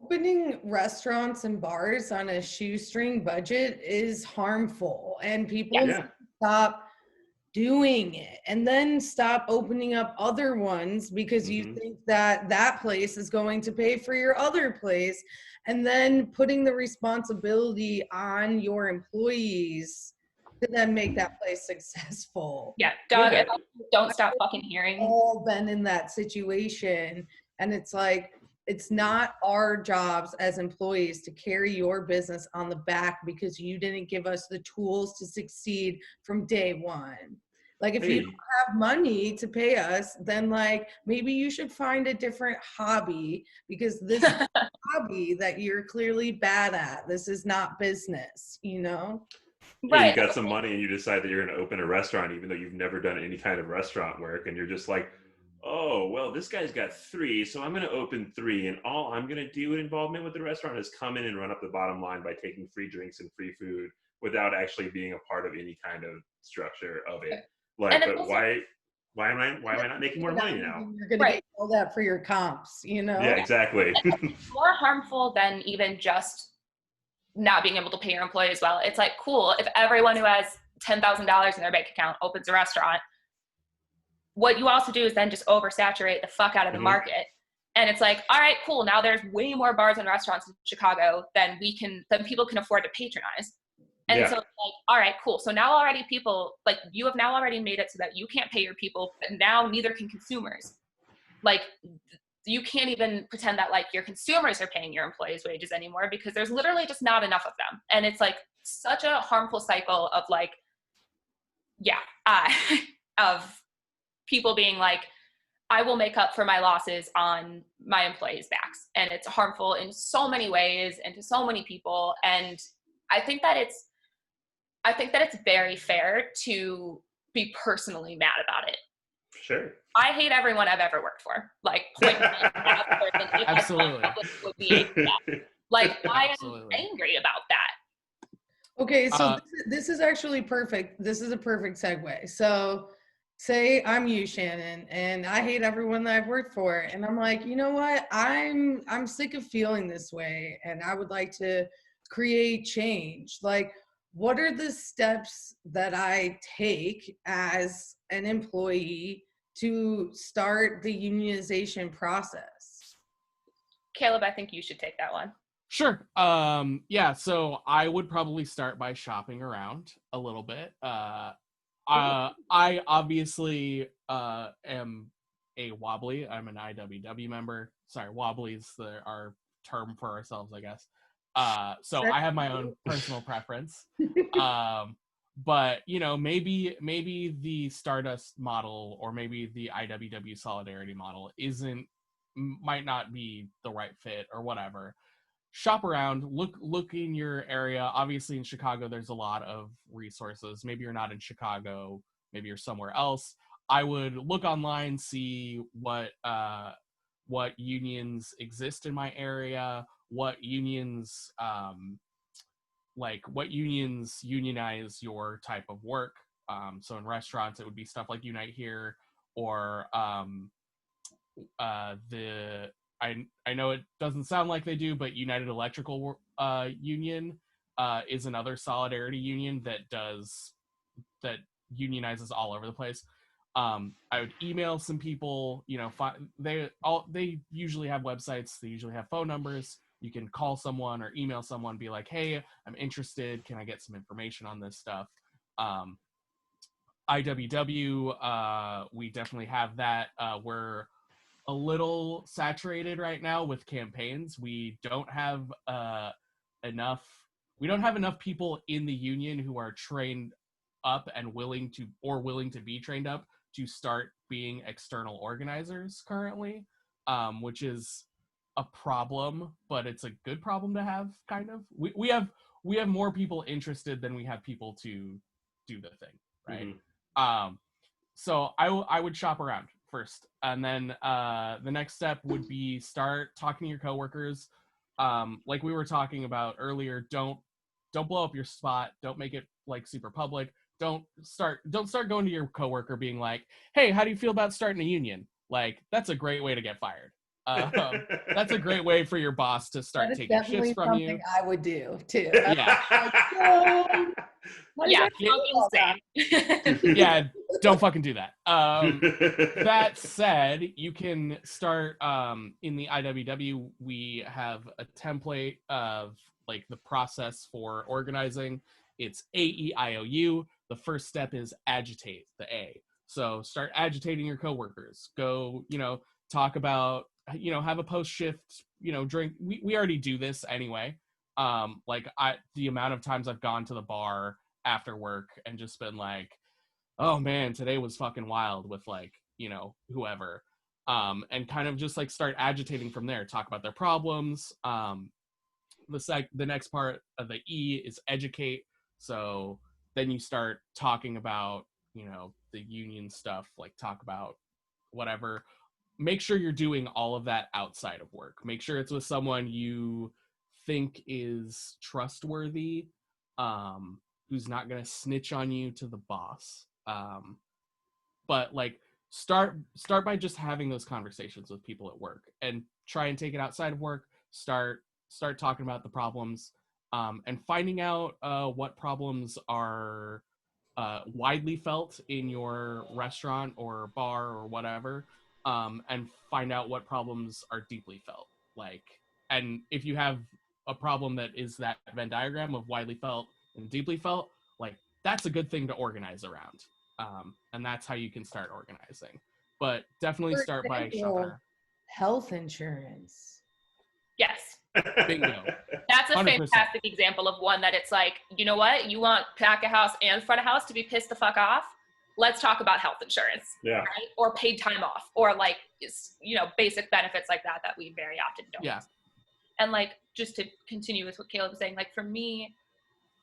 opening restaurants and bars on a shoestring budget is harmful, and people stop doing it, and then stop opening up other ones because you think that that place is going to pay for your other place, and then putting the responsibility on your employees to then make that place successful. Yeah, Doug, don't stop fucking hearing. All been in that situation, and it's like, it's not our jobs as employees to carry your business on the back because you didn't give us the tools to succeed from day one. Like, if you don't have money to pay us, then like maybe you should find a different hobby, because this is a hobby that you're clearly bad at. This is not business, you know? Right. You got some money and you decide that you're going to open a restaurant, even though you've never done any kind of restaurant work, and you're just like, oh, well, this guy's got 3, so I'm going to open 3, and all I'm going to do in involvement with the restaurant is come in and run up the bottom line by taking free drinks and free food without actually being a part of any kind of structure of it. Like, but also, why am I not making more money now? You're going to get all that for your comps, you know? Yeah, exactly. It's more harmful than even just not being able to pay your employees well. It's like, cool, if everyone who has $10,000 in their bank account opens a restaurant, what you also do is then just oversaturate the fuck out of the market. And it's like, all right, cool. Now there's way more bars and restaurants in Chicago than people can afford to patronize. And so it's like, all right, cool. So now already people, like, you have now already made it so that you can't pay your people, but now neither can consumers. Like, you can't even pretend that like your consumers are paying your employees wages anymore, because there's literally just not enough of them. And it's like such a harmful cycle of like, of people being like, I will make up for my losses on my employees' backs. And it's harmful in so many ways and to so many people. And I think that it's very fair to be personally mad about it. Sure. I hate everyone I've ever worked for. Like, point absolutely. Would be like, I am angry about that. Okay, so this is actually perfect. This is a perfect segue. So say I'm you, Shannon, and I hate everyone that I've worked for, and I'm like, you know what? I'm sick of feeling this way, and I would like to create change. Like, what are the steps that I take as an employee to start the unionization process? Caleb, I think you should take that one. Sure. So I would probably start by shopping around a little bit. I obviously am a wobbly. I'm an IWW member. Sorry, wobbly is our term for ourselves, I guess. So I have my own personal preference. But you know, maybe the Stardust model or maybe the IWW solidarity model might not be the right fit or whatever. Shop around, look in your area. Obviously in Chicago there's a lot of resources. Maybe you're not in Chicago, maybe you're somewhere else. I would look online, see what unions exist in my area, what unions unionize your type of work. So in restaurants, it would be stuff like Unite Here, or I know it doesn't sound like they do, but United Electrical Union is another solidarity union that unionizes all over the place. I would email some people. You know, they usually have websites. They usually have phone numbers. You can call someone or email someone, be like, hey, I'm interested. Can I get some information on this stuff? IWW, we definitely have that. We're a little saturated right now with campaigns. We don't have enough people in the union who are trained up and willing to be trained up to start being external organizers currently, which is a problem, but it's a good problem to have, kind of. We have more people interested than we have people to do the thing, right? Mm-hmm. So I would shop around first, and then the next step would be start talking to your coworkers. Like we were talking about earlier, don't blow up your spot. Don't make it like super public. Don't start going to your coworker being like, hey, how do you feel about starting a union? Like, that's a great way to get fired. That's a great way for your boss to start That is taking shifts definitely from you. something I would do too. Yeah. Yeah, Yeah, don't fucking do that. That said, you can start in the IWW. We have a template of like the process for organizing. It's AEIOU. The first step is agitate, the A. So start agitating your coworkers. Go, talk about, have a post shift, drink. We already do this anyway. The amount of times I've gone to the bar after work and just been like, oh man, today was fucking wild with like, whoever. And kind of just like start agitating from there, talk about their problems. The next part of the E is educate. So then you start talking about, the union stuff, like talk about whatever. Make sure you're doing all of that outside of work. Make sure it's with someone you think is trustworthy, who's not going to snitch on you to the boss. But like start by just having those conversations with people at work and try and take it outside of work. Start talking about the problems, and finding out what problems are widely felt in your restaurant or bar or whatever, and find out what problems are deeply felt. And if you have a problem that is that Venn diagram of widely felt and deeply felt, like that's a good thing to organize around. And that's how you can start organizing. But definitely start by shopping. Health insurance. Yes. Bingo. That's a 100%. fantastic example of one that it's like, you know what? You want back of house and front of house to be pissed the fuck off? Let's talk about health insurance. Yeah. Right? Or paid time off, or like, basic benefits like that we very often don't. Yeah. And like, just to continue with what Caleb was saying, like for me,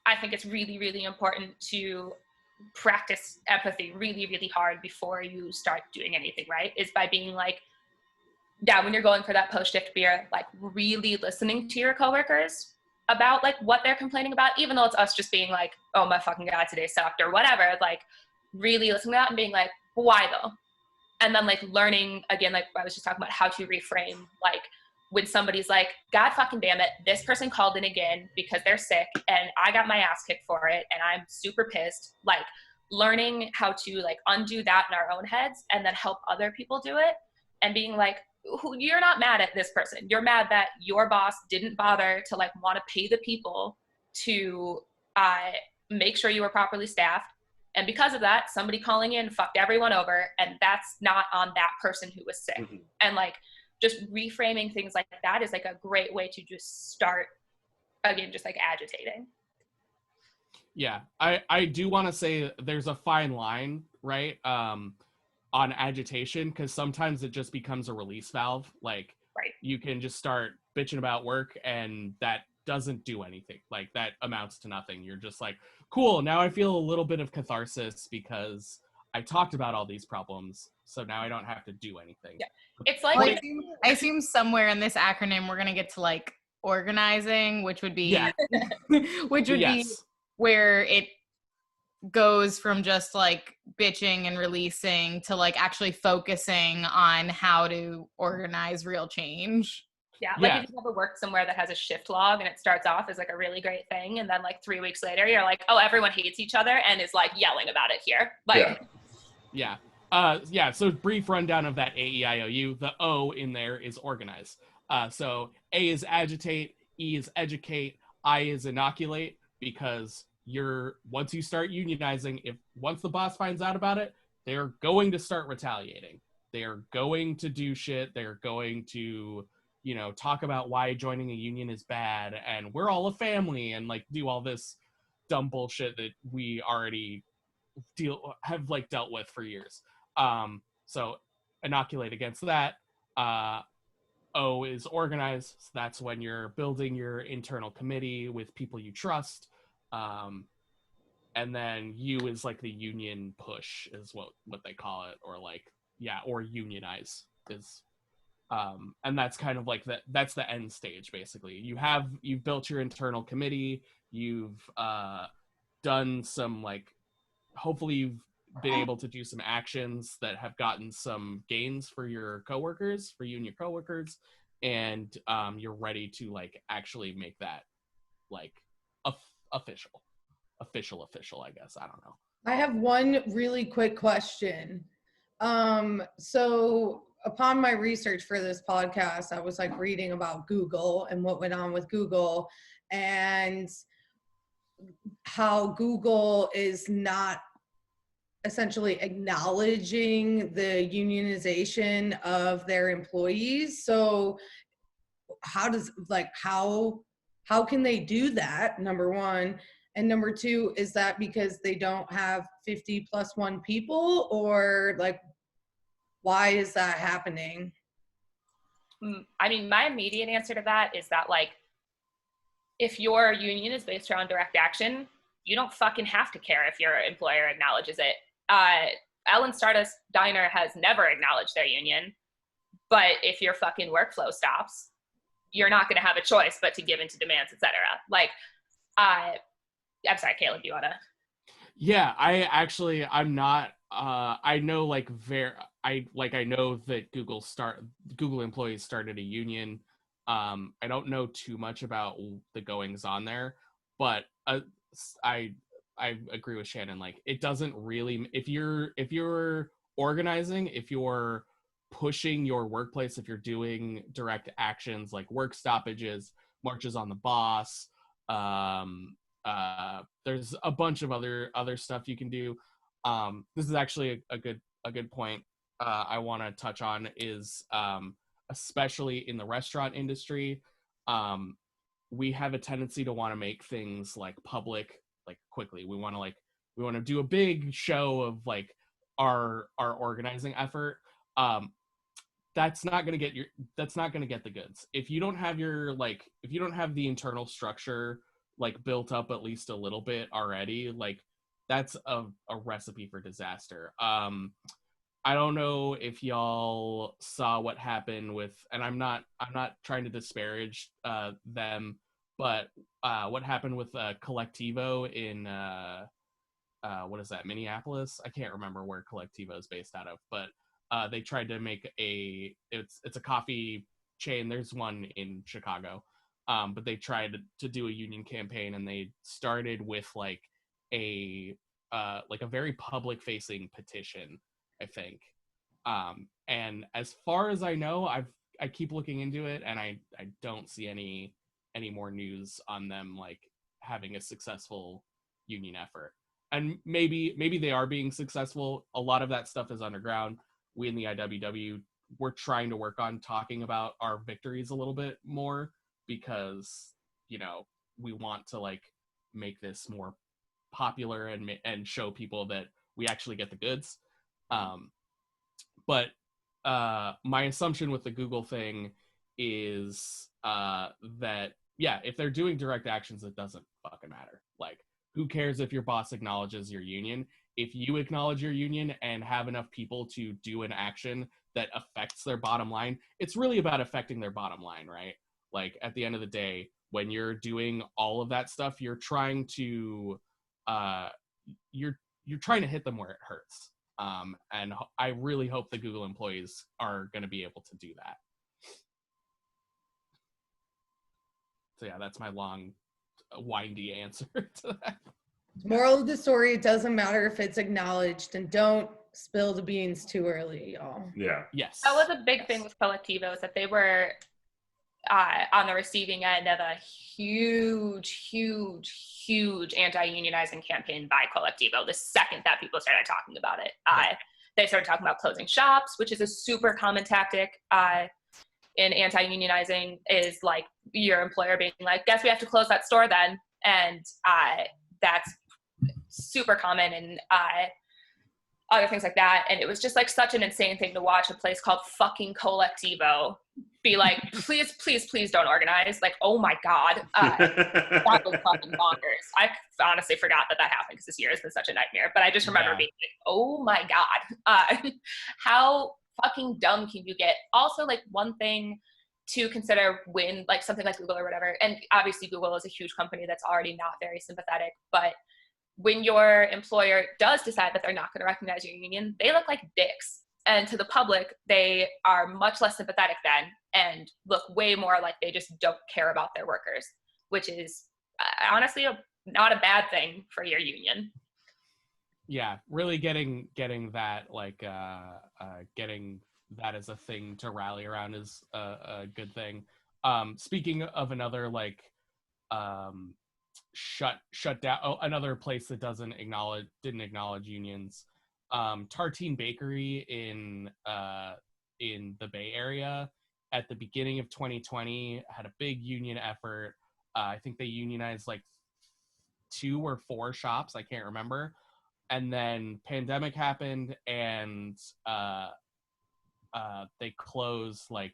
I think it's really, really important to practice empathy really, really hard before you start doing anything, right? Is by being like, yeah, when you're going for that post-shift beer, like really listening to your coworkers about like what they're complaining about, even though it's us just being like, oh my fucking God, today sucked or whatever, like really listening to that and being like, why though? And then like learning, again, like I was just talking about how to reframe, like when somebody's like, God fucking damn it, this person called in again because they're sick and I got my ass kicked for it and I'm super pissed, like learning how to like undo that in our own heads and then help other people do it, and being like, you're not mad at this person. You're mad that your boss didn't bother to like want to pay the people to make sure you were properly staffed. And because of that, somebody calling in fucked everyone over. And that's not on that person who was sick. Mm-hmm. And like just reframing things like that is like a great way to just start, again, just like agitating. Yeah, I do want to say there's a fine line, right? On agitation, because sometimes it just becomes a release valve. Like, right. You can just start bitching about work and that doesn't do anything. Like that amounts to nothing. You're just like, cool, now I feel a little bit of catharsis because I talked about all these problems, so now I don't have to do anything. Yeah. It's like, well, I assume somewhere in this acronym we're gonna get to like organizing, which would be which would be where it goes from just like bitching and releasing to like actually focusing on how to organize real change. Yeah, like if you ever worked somewhere that has a shift log and it starts off as like a really great thing, and then like 3 weeks later you're like, oh, everyone hates each other and is like yelling about it here. Like, so brief rundown of that AEIOU. The O in there is organize. So A is agitate, E is educate, I is inoculate, because once you start unionizing, once the boss finds out about it, they're going to start retaliating. They're going to do shit. They're going to, talk about why joining a union is bad and we're all a family and like do all this dumb bullshit that we already have dealt with for years. So inoculate against that. O is organize. So that's when you're building your internal committee with people you trust. And then U is like the union push is what they call it, or unionize is, and that's kind of like that's the end stage basically. You've built your internal committee, you've done some hopefully you've been able to do some actions that have gotten some gains for your coworkers, for you and your coworkers, and you're ready to like actually make that like official, I guess. I don't know. I have one really quick question. So upon my research for this podcast, I was like reading about Google and what went on with Google, and how Google is not essentially acknowledging the unionization of their employees. So how can they do that, number one? And number two, is that because they don't have 50+1 people, or like, why is that happening? I mean, my immediate answer to that is that, like, if your union is based around direct action, you don't fucking have to care if your employer acknowledges it. Ellen Stardust Diner has never acknowledged their union, but if your fucking workflow stops, you're not going to have a choice but to give into demands, etc. Like, I'm sorry, Caleb, do you want to? Yeah, I'm not. I know I know that Google employees started a union. I don't know too much about the goings on there, but I agree with Shannon. Like, it doesn't really, if you're organizing, if you're pushing your workplace, if you're doing direct actions like work stoppages, marches on the boss, there's a bunch of other stuff you can do. This is actually a good point I want to touch on is especially in the restaurant industry, we have a tendency to want to make things like public, like quickly. We want to do a big show of like our organizing effort. That's not going to get the goods. If you don't have the internal structure like built up at least a little bit already, like that's a recipe for disaster. I don't know if y'all saw what happened with, and I'm not trying to disparage them, but what happened with Colicchio in what is that, Minneapolis? I can't remember where Colicchio is based out of, but they tried to make it's a coffee chain. There's one in Chicago, but they tried to do a union campaign, and they started with like a very public facing petition, I think. And as far as I know, I keep looking into it, and I don't see any more news on them like having a successful union effort. And maybe they are being successful. A lot of that stuff is underground. We in the IWW, we're trying to work on talking about our victories a little bit more, because, you know, we want to like make this more popular and show people that we actually get the goods. But my assumption with the Google thing is that, yeah, if they're doing direct actions, it doesn't fucking matter. Like, who cares if your boss acknowledges your union? If you acknowledge your union and have enough people to do an action that affects their bottom line, it's really about affecting their bottom line, right? Like, at the end of the day, when you're doing all of that stuff, you're trying to you're trying to hit them where it hurts. And I really hope the Google employees are going to be able to do that. So yeah, that's my long, windy answer to that. Moral of the story, it doesn't matter if it's acknowledged, and don't spill the beans too early, y'all. Yeah. Yes. That was a big thing with Colicchio, is that they were on the receiving end of a huge anti-unionizing campaign by Colicchio. The second that people started talking about it, they started talking about closing shops, which is a super common tactic in anti-unionizing, is like your employer being like, guess we have to close that store then. And that's super common, and other things like that. And it was just like such an insane thing to watch a place called fucking Colicchio be like, please don't organize. Like, oh my God. That was fucking bonkers. I honestly forgot that happened, because this year has been such a nightmare. But I just remember being like, oh my God. How fucking dumb can you get? Also, like, one thing to consider when, like, something like Google or whatever, and obviously Google is a huge company that's already not very sympathetic, but when your employer does decide that they're not going to recognize your union, they look like dicks. And to the public, they are much less sympathetic then and look way more like they just don't care about their workers, which is honestly not a bad thing for your union. Yeah, really getting that, like, getting that as a thing to rally around is a good thing. Speaking of another, like, shut down, another place that didn't acknowledge unions, Tartine Bakery in the Bay Area at the beginning of 2020 had a big union effort. I think they unionized like 2 or 4 shops, I can't remember. And then pandemic happened, and they closed like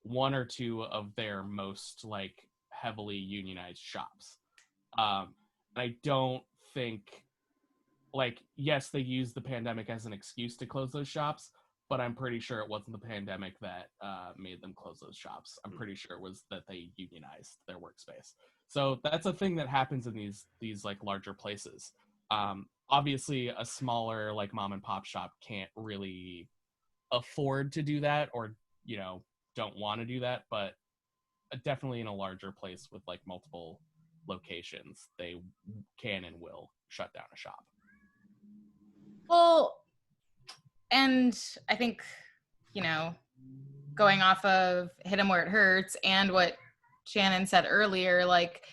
1 or 2 of their most like heavily unionized shops. And I don't think, like, yes, they used the pandemic as an excuse to close those shops, but I'm pretty sure it wasn't the pandemic that made them close those shops. I'm pretty sure it was that they unionized their workspace. So that's a thing that happens in these like larger places. Obviously, a smaller like mom and pop shop can't really afford to do that, or, you know, don't want to do that, but definitely in a larger place with like multiple locations, they can and will shut down a shop. Well, and I think, you know, going off of hit 'em where it hurts and what Shannon said earlier, like,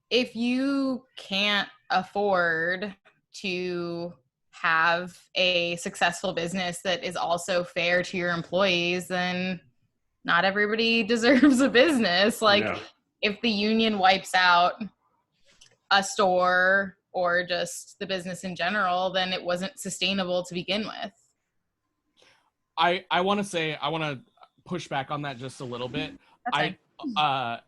if you can't afford to have a successful business that is also fair to your employees, then not everybody deserves a business. Like, Yeah. if the union wipes out a store or just the business in general, then it wasn't sustainable to begin with. I want to push back on that just a little bit. That's fine.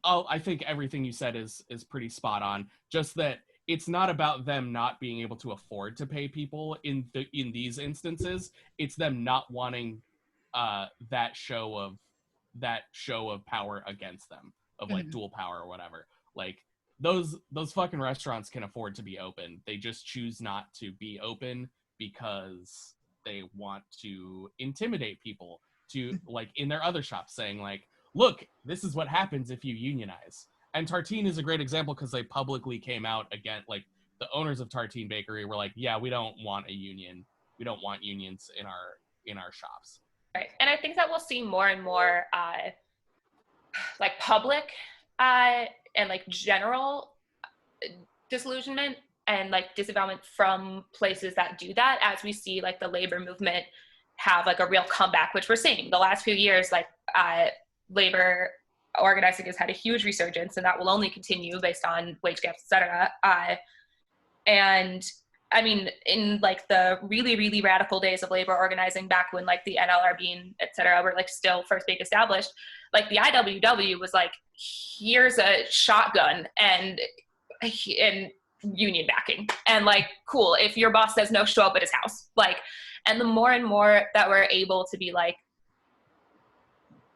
I think everything you said is pretty spot on. Just that it's not about them not being able to afford to pay people in these instances. It's them not wanting that show of power against them, of like dual power or whatever. Like, those fucking restaurants can afford to be open. They just choose not to be open because they want to intimidate people to, like, in their other shops, saying like, look, this is what happens if you unionize. And Tartine is a great example because they publicly came out again, like, the owners of Tartine Bakery were like, yeah, we don't want a union. We don't want unions in our shops. Right. And I think that we'll see more and more like public and like general disillusionment and like disavowalment from places that do that, as we see like the labor movement have like a real comeback, which we're seeing the last few years. Like labor organizing has had a huge resurgence, and that will only continue based on wage gaps, et cetera. And I mean, in like the really, really radical days of labor organizing back when like the NLRB and et cetera were like still first being established, like the IWW was like, here's a shotgun and union backing, and like, cool, if your boss says no, show up at his house. Like, and the more and more that we're able to be like,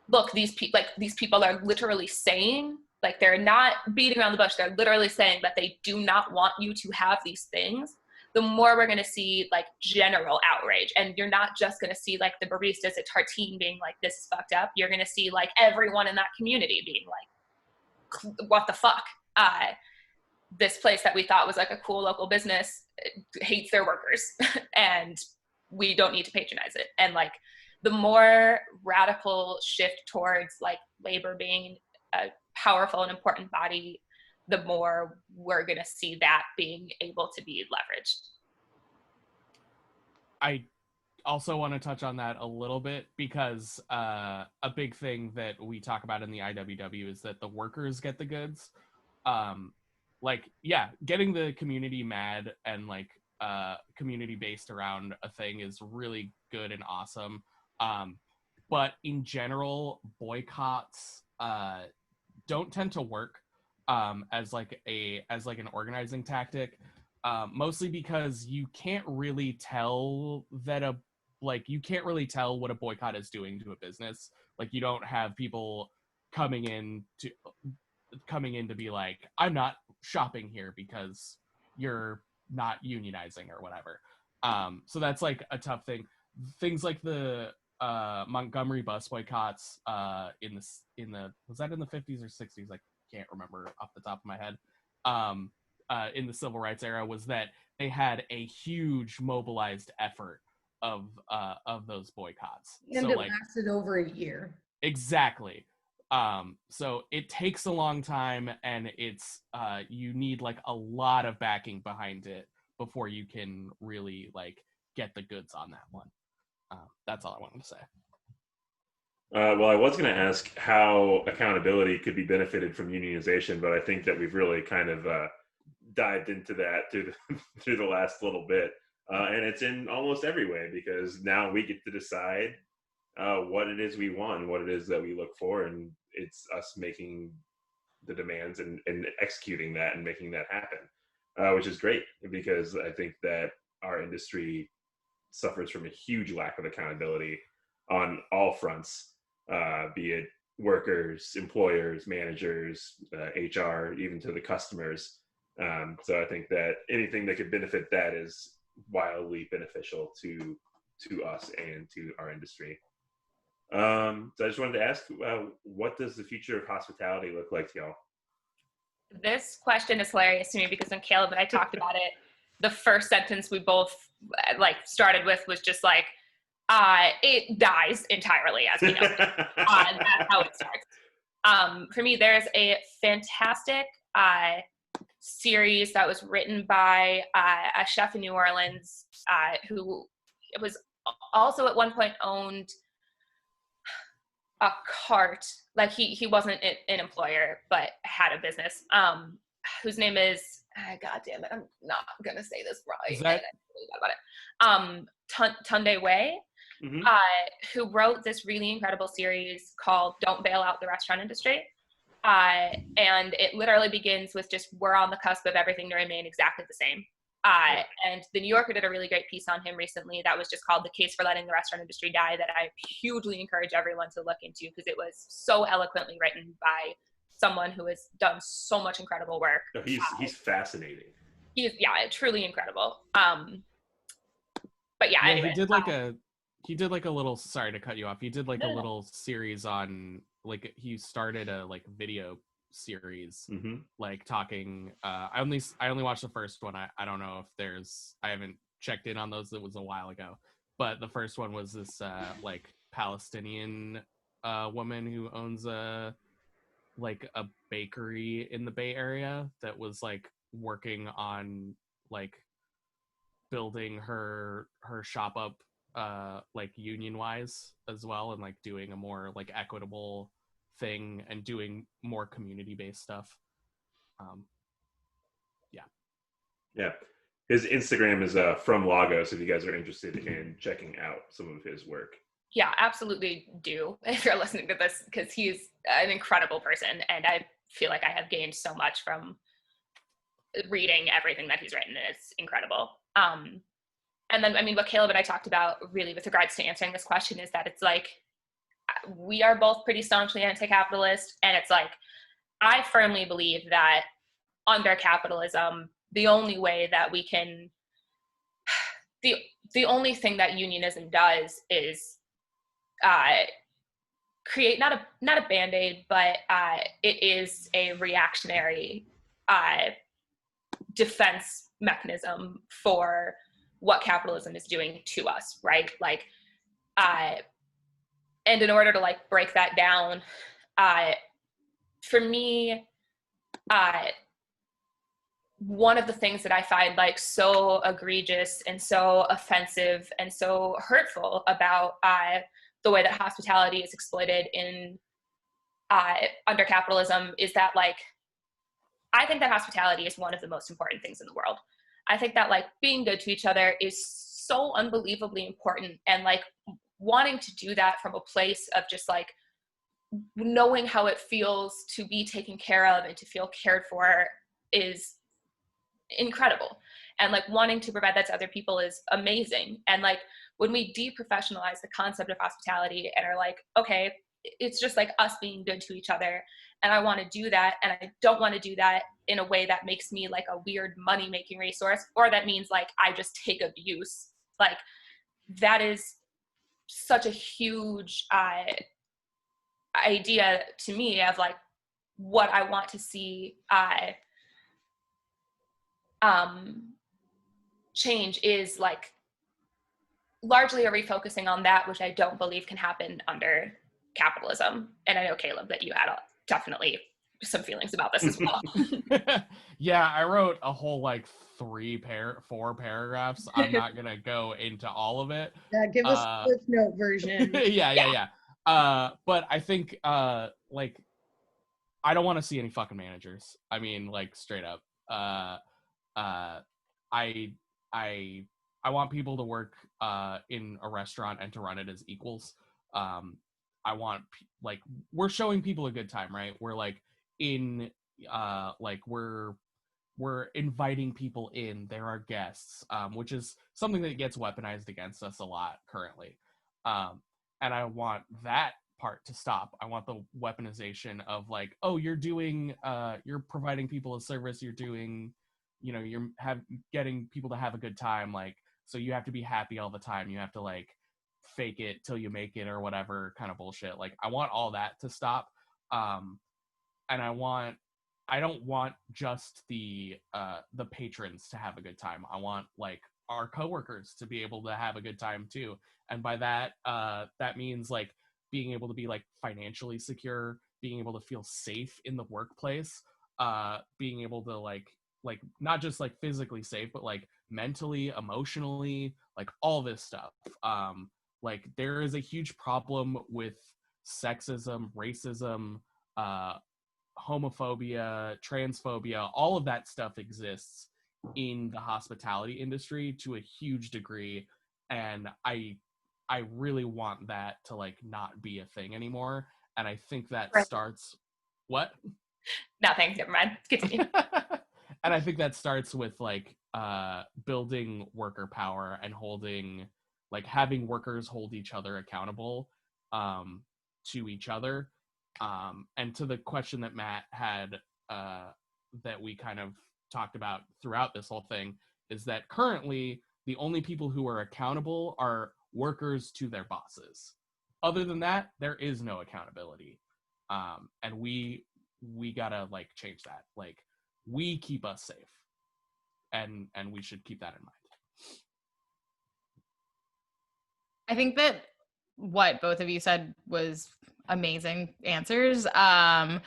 look, these people are literally saying, like, they're not beating around the bush, they're literally saying that they do not want you to have these things, the more we're going to see like general outrage. And you're not just going to see like the baristas at Tartine being like, this is fucked up. You're going to see like everyone in that community being like, what the fuck? This place that we thought was like a cool local business hates their workers and we don't need to patronize it. And like, the more radical shift towards like labor being a powerful and important body, the more we're going to see that being able to be leveraged. I also want to touch on that a little bit because a big thing that we talk about in the IWW is that the workers get the goods. Like, yeah, getting the community mad and like community based around a thing is really good and awesome. But in general, boycotts don't tend to work as an organizing tactic, mostly because you can't really tell what a boycott is doing to a business. Like, you don't have people coming in to be like, I'm not shopping here because you're not unionizing or whatever. So that's like a tough thing. Things like the Montgomery bus boycotts in the was that in the 50s or 60s? I can't remember off the top of my head. In the civil rights era, was that they had a huge mobilized effort of those boycotts. And so it like lasted over a year. exactly. So it takes a long time, and it's you need like a lot of backing behind it before you can really like get the goods on that one. That's all I wanted to say. Well, I was going to ask how accountability could be benefited from unionization, but I think that we've really kind of dived into that through the last little bit. And it's in almost every way, because now we get to decide what it is we want, what it is that we look for, and it's us making the demands and executing that and making that happen, which is great, because I think that our industry suffers from a huge lack of accountability on all fronts, be it workers, employers, managers, HR, even to the customers. So I think that anything that could benefit that is wildly beneficial to us and to our industry. So I just wanted to ask, what does the future of hospitality look like to y'all? This question is hilarious to me because when Caleb and I talked about it, the first sentence we both like started with was just like, it dies entirely, as we know. That's how it starts. For me, there's a fantastic series that was written by a chef in New Orleans who was also at one point owned a cart. Like he wasn't an employer, but had a business. Whose name is, God damn it, I'm not gonna say this right. That... about it. Tunde Way, Mm-hmm. Who wrote this really incredible series called "Don't Bail Out the Restaurant Industry," and it literally begins with just we're on the cusp of everything to remain exactly the same. And the New Yorker did a really great piece on him recently that was just called "The Case for Letting the Restaurant Industry Die," that I hugely encourage everyone to look into, because it was so eloquently written by someone who has done so much incredible work. No, he's fascinating. He's truly incredible. But yeah, anyway, he did like a little, sorry to cut you off. He did like a little series on, like, he started a like video series, like talking. I only watched the first one. I don't know if I haven't checked in on those. It was a while ago, but the first one was this like Palestinian woman who owns a bakery in the Bay Area that was like working on like building her shop up like union wise as well, and like doing a more like equitable thing and doing more community based stuff. Yeah, his Instagram is from Lagos, if you guys are interested in checking out some of his work. Yeah, absolutely do if you're listening to this, because he's an incredible person, and I feel like I have gained so much from reading everything that he's written. It's incredible. And then, I mean, what Caleb and I talked about really with regards to answering this question is that it's like, we are both pretty staunchly anti-capitalist, and it's like, I firmly believe that under capitalism, the only way that we can, the only thing that unionism does is create not a band-aid, but it is a reactionary defense mechanism for what capitalism is doing to us, right? Like, and in order to like break that down, for me, one of the things that I find like so egregious and so offensive and so hurtful about the way that hospitality is exploited in under capitalism is that, like, I think that hospitality is one of the most important things in the world. I think that like being good to each other is so unbelievably important, and like wanting to do that from a place of just like knowing how it feels to be taken care of and to feel cared for is incredible. And like wanting to provide that to other people is amazing. And like when we deprofessionalize the concept of hospitality and are like, okay, it's just like us being good to each other, and I want to do that, and I don't want to do that in a way that makes me like a weird money making resource, or that means like I just take abuse. Like that is such a huge idea to me of like what I want to see change is like largely a refocusing on that, which I don't believe can happen under capitalism. And I know, Caleb, that you had definitely some feelings about this as well. Yeah, I wrote a whole like 4 paragraphs. I'm not gonna go into all of it. Yeah, give us a Cliff Note version. yeah. But I think like I don't want to see any fucking managers. I mean, like straight up. I want people to work in a restaurant and to run it as equals. I want like we're showing people a good time, right? We're like in like we're inviting people in. They're our guests, which is something that gets weaponized against us a lot currently. And I want that part to stop. I want the weaponization of like, oh, you're providing people a service, you're doing, you're getting people to have a good time, like, so you have to be happy all the time, you have to like fake it till you make it or whatever kind of bullshit. Like I want all that to stop. And I don't want just the patrons to have a good time. I want like our coworkers to be able to have a good time too. And by that, that means like being able to be like financially secure, being able to feel safe in the workplace, being able to like not just like physically safe, but like mentally, emotionally, like all this stuff. Like there is a huge problem with sexism, racism, homophobia, transphobia, all of that stuff exists in the hospitality industry to a huge degree, and I really want that to like not be a thing anymore. And I think that starts what? Nothing, never mind. Continue. And I think that starts with like building worker power and having workers hold each other accountable to each other. And to the question that Matt had that we kind of talked about throughout this whole thing is that currently the only people who are accountable are workers to their bosses. Other than that, there is no accountability. And we gotta like change that. Like we keep us safe, and we should keep that in mind. I think that what both of you said was amazing answers. I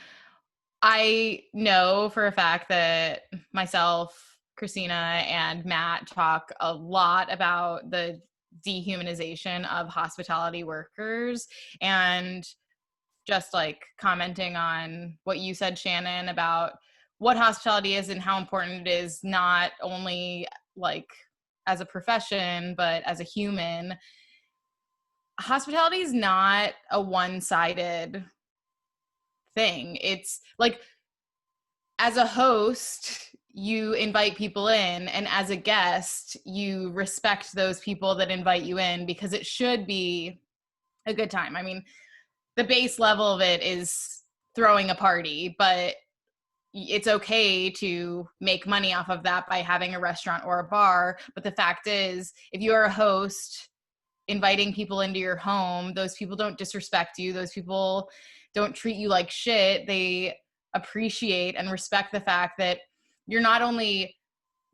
know for a fact that myself, Christina, and Matt talk a lot about the dehumanization of hospitality workers, and just like commenting on what you said, Shannon, about what hospitality is and how important it is, not only like as a profession, but as a human. Hospitality is not a one-sided thing. It's like, as a host, you invite people in, and as a guest, you respect those people that invite you in, because it should be a good time. I mean, the base level of it is throwing a party, but it's okay to make money off of that by having a restaurant or a bar. But the fact is, if you are a host inviting people into your home, those people don't disrespect you. Those people don't treat you like shit. They appreciate and respect the fact that you're not only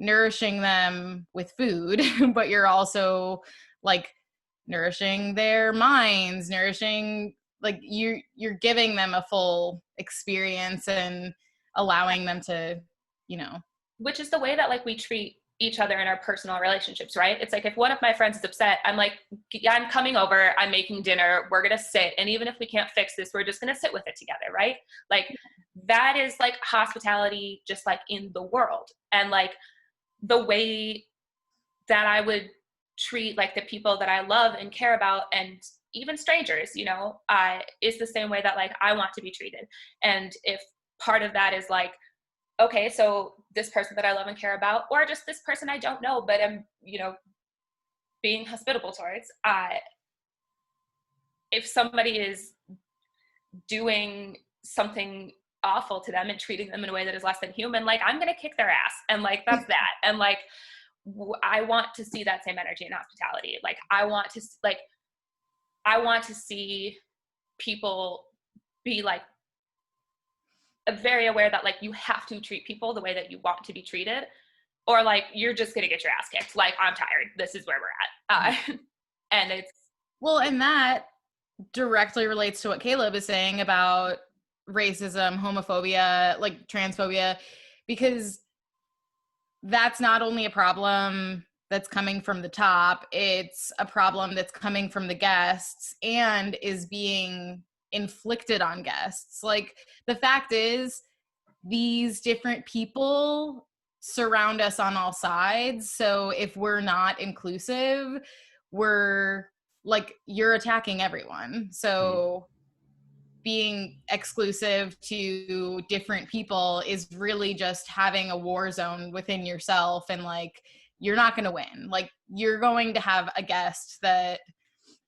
nourishing them with food, but you're also like nourishing their minds, nourishing, like you're giving them a full experience and allowing them to, which is the way that like we treat each other in our personal relationships, right? It's like if one of my friends is upset, I'm like, yeah, I'm coming over, I'm making dinner, we're gonna sit, and even if we can't fix this, we're just gonna sit with it together, right? Like that is like hospitality, just like in the world. And like the way that I would treat like the people that I love and care about, and even strangers, is the same way that like I want to be treated. And if part of that is like, okay, so this person that I love and care about, or just this person I don't know, but I'm, being hospitable towards, if somebody is doing something awful to them and treating them in a way that is less than human, like, I'm gonna kick their ass, and like, that's that. And like, I want to see that same energy in hospitality. Like, I want to see people be like very aware that like you have to treat people the way that you want to be treated, or like you're just gonna get your ass kicked. Like, I'm tired, this is where we're at. And it's well, and that directly relates to what Caleb is saying about racism, homophobia, like transphobia, because that's not only a problem that's coming from the top, it's a problem that's coming from the guests and is being inflicted on guests. Like, the fact is, these different people surround us on all sides. So if we're not inclusive, we're like, you're attacking everyone. So being exclusive to different people is really just having a war zone within yourself, and like, you're not going to win. Like, you're going to have a guest that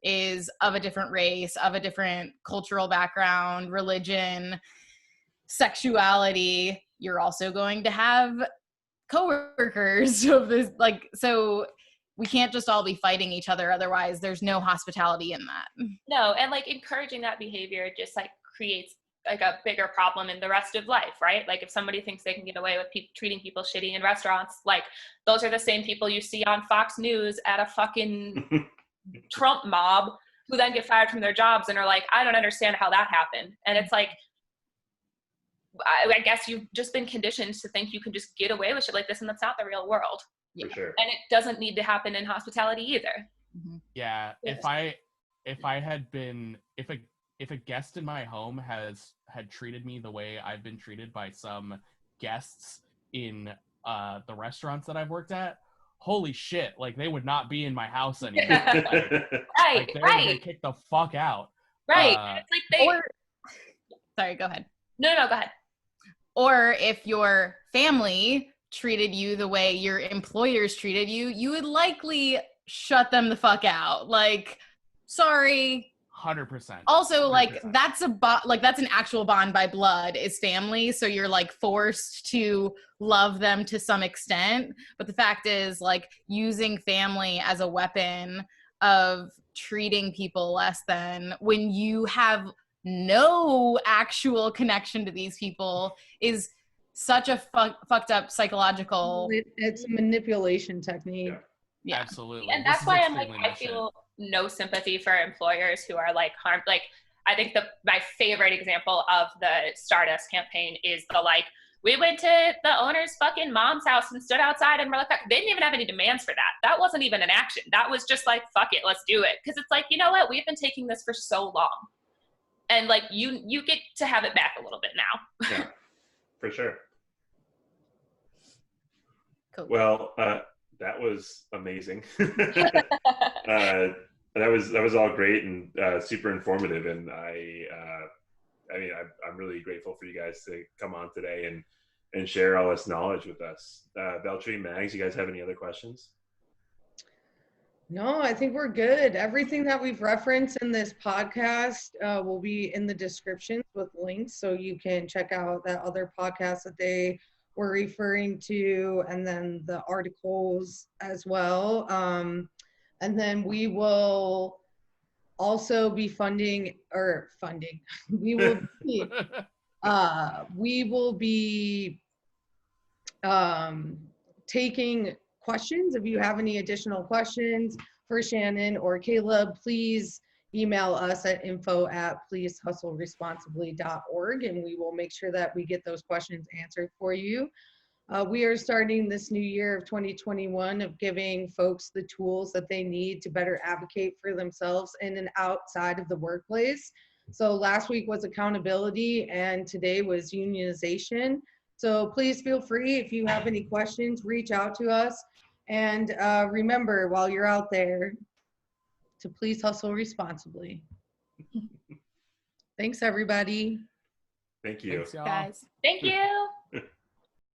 is of a different race, of a different cultural background, religion, sexuality. You're also going to have coworkers of this, like, so we can't just all be fighting each other. Otherwise, there's no hospitality in that. No, and like, encouraging that behavior just like creates like a bigger problem in the rest of life, right? Like, if somebody thinks they can get away with treating people shitty in restaurants, like, those are the same people you see on Fox News at a fucking Trump mob, who then get fired from their jobs and are like, I don't understand how that happened. And it's like, I guess you've just been conditioned to think you can just get away with shit like this, and that's not the real world. For sure. And it doesn't need to happen in hospitality either. Yeah, Yes. if a guest in my home had treated me the way I've been treated by some guests in the restaurants that I've worked at, holy shit, like, they would not be in my house anymore. Right, they right. would get kicked the fuck out. Right. And it's like Sorry, go ahead. No, go ahead. Or if your family treated you the way your employers treated you, you would likely shut them the fuck out. Like, sorry. 100%. Also, like, 100%. that's an actual bond by blood, is family. So you're like forced to love them to some extent. But the fact is, like, using family as a weapon of treating people less than when you have no actual connection to these people is such a fucked up psychological. It's a manipulation technique. Yeah. Absolutely. And that's why I'm like, I feel no sympathy for employers who are like harmed. Like, I think my favorite example of the Stardust campaign is the like, we went to the owner's fucking mom's house and stood outside and we're like, they didn't even have any demands for that. That wasn't even an action. That was just like, fuck it, let's do it. Because it's like, you know what? We've been taking this for so long. And like, you get to have it back a little bit now. Yeah, for sure. Cool. Well, that was amazing. That was all great and super informative. And I'm really grateful for you guys to come on today and share all this knowledge with us. Beltree, Mags, you guys have any other questions? No, I think we're good. Everything that we've referenced in this podcast will be in the description with links, so you can check out that other podcast that they were referring to, and then the articles as well. And then we will also be we will be taking questions. If you have any additional questions for Shannon or Caleb, please email us at info@pleasehustleresponsibly.org, and we will make sure that we get those questions answered for you. We are starting this new year of 2021 of giving folks the tools that they need to better advocate for themselves in and outside of the workplace. So last week was accountability, and today was unionization. So please feel free, if you have any questions, reach out to us. And remember, while you're out there, to please hustle responsibly. Thanks, everybody. Thanks, you. Thanks, y'all. Guys. Thank you.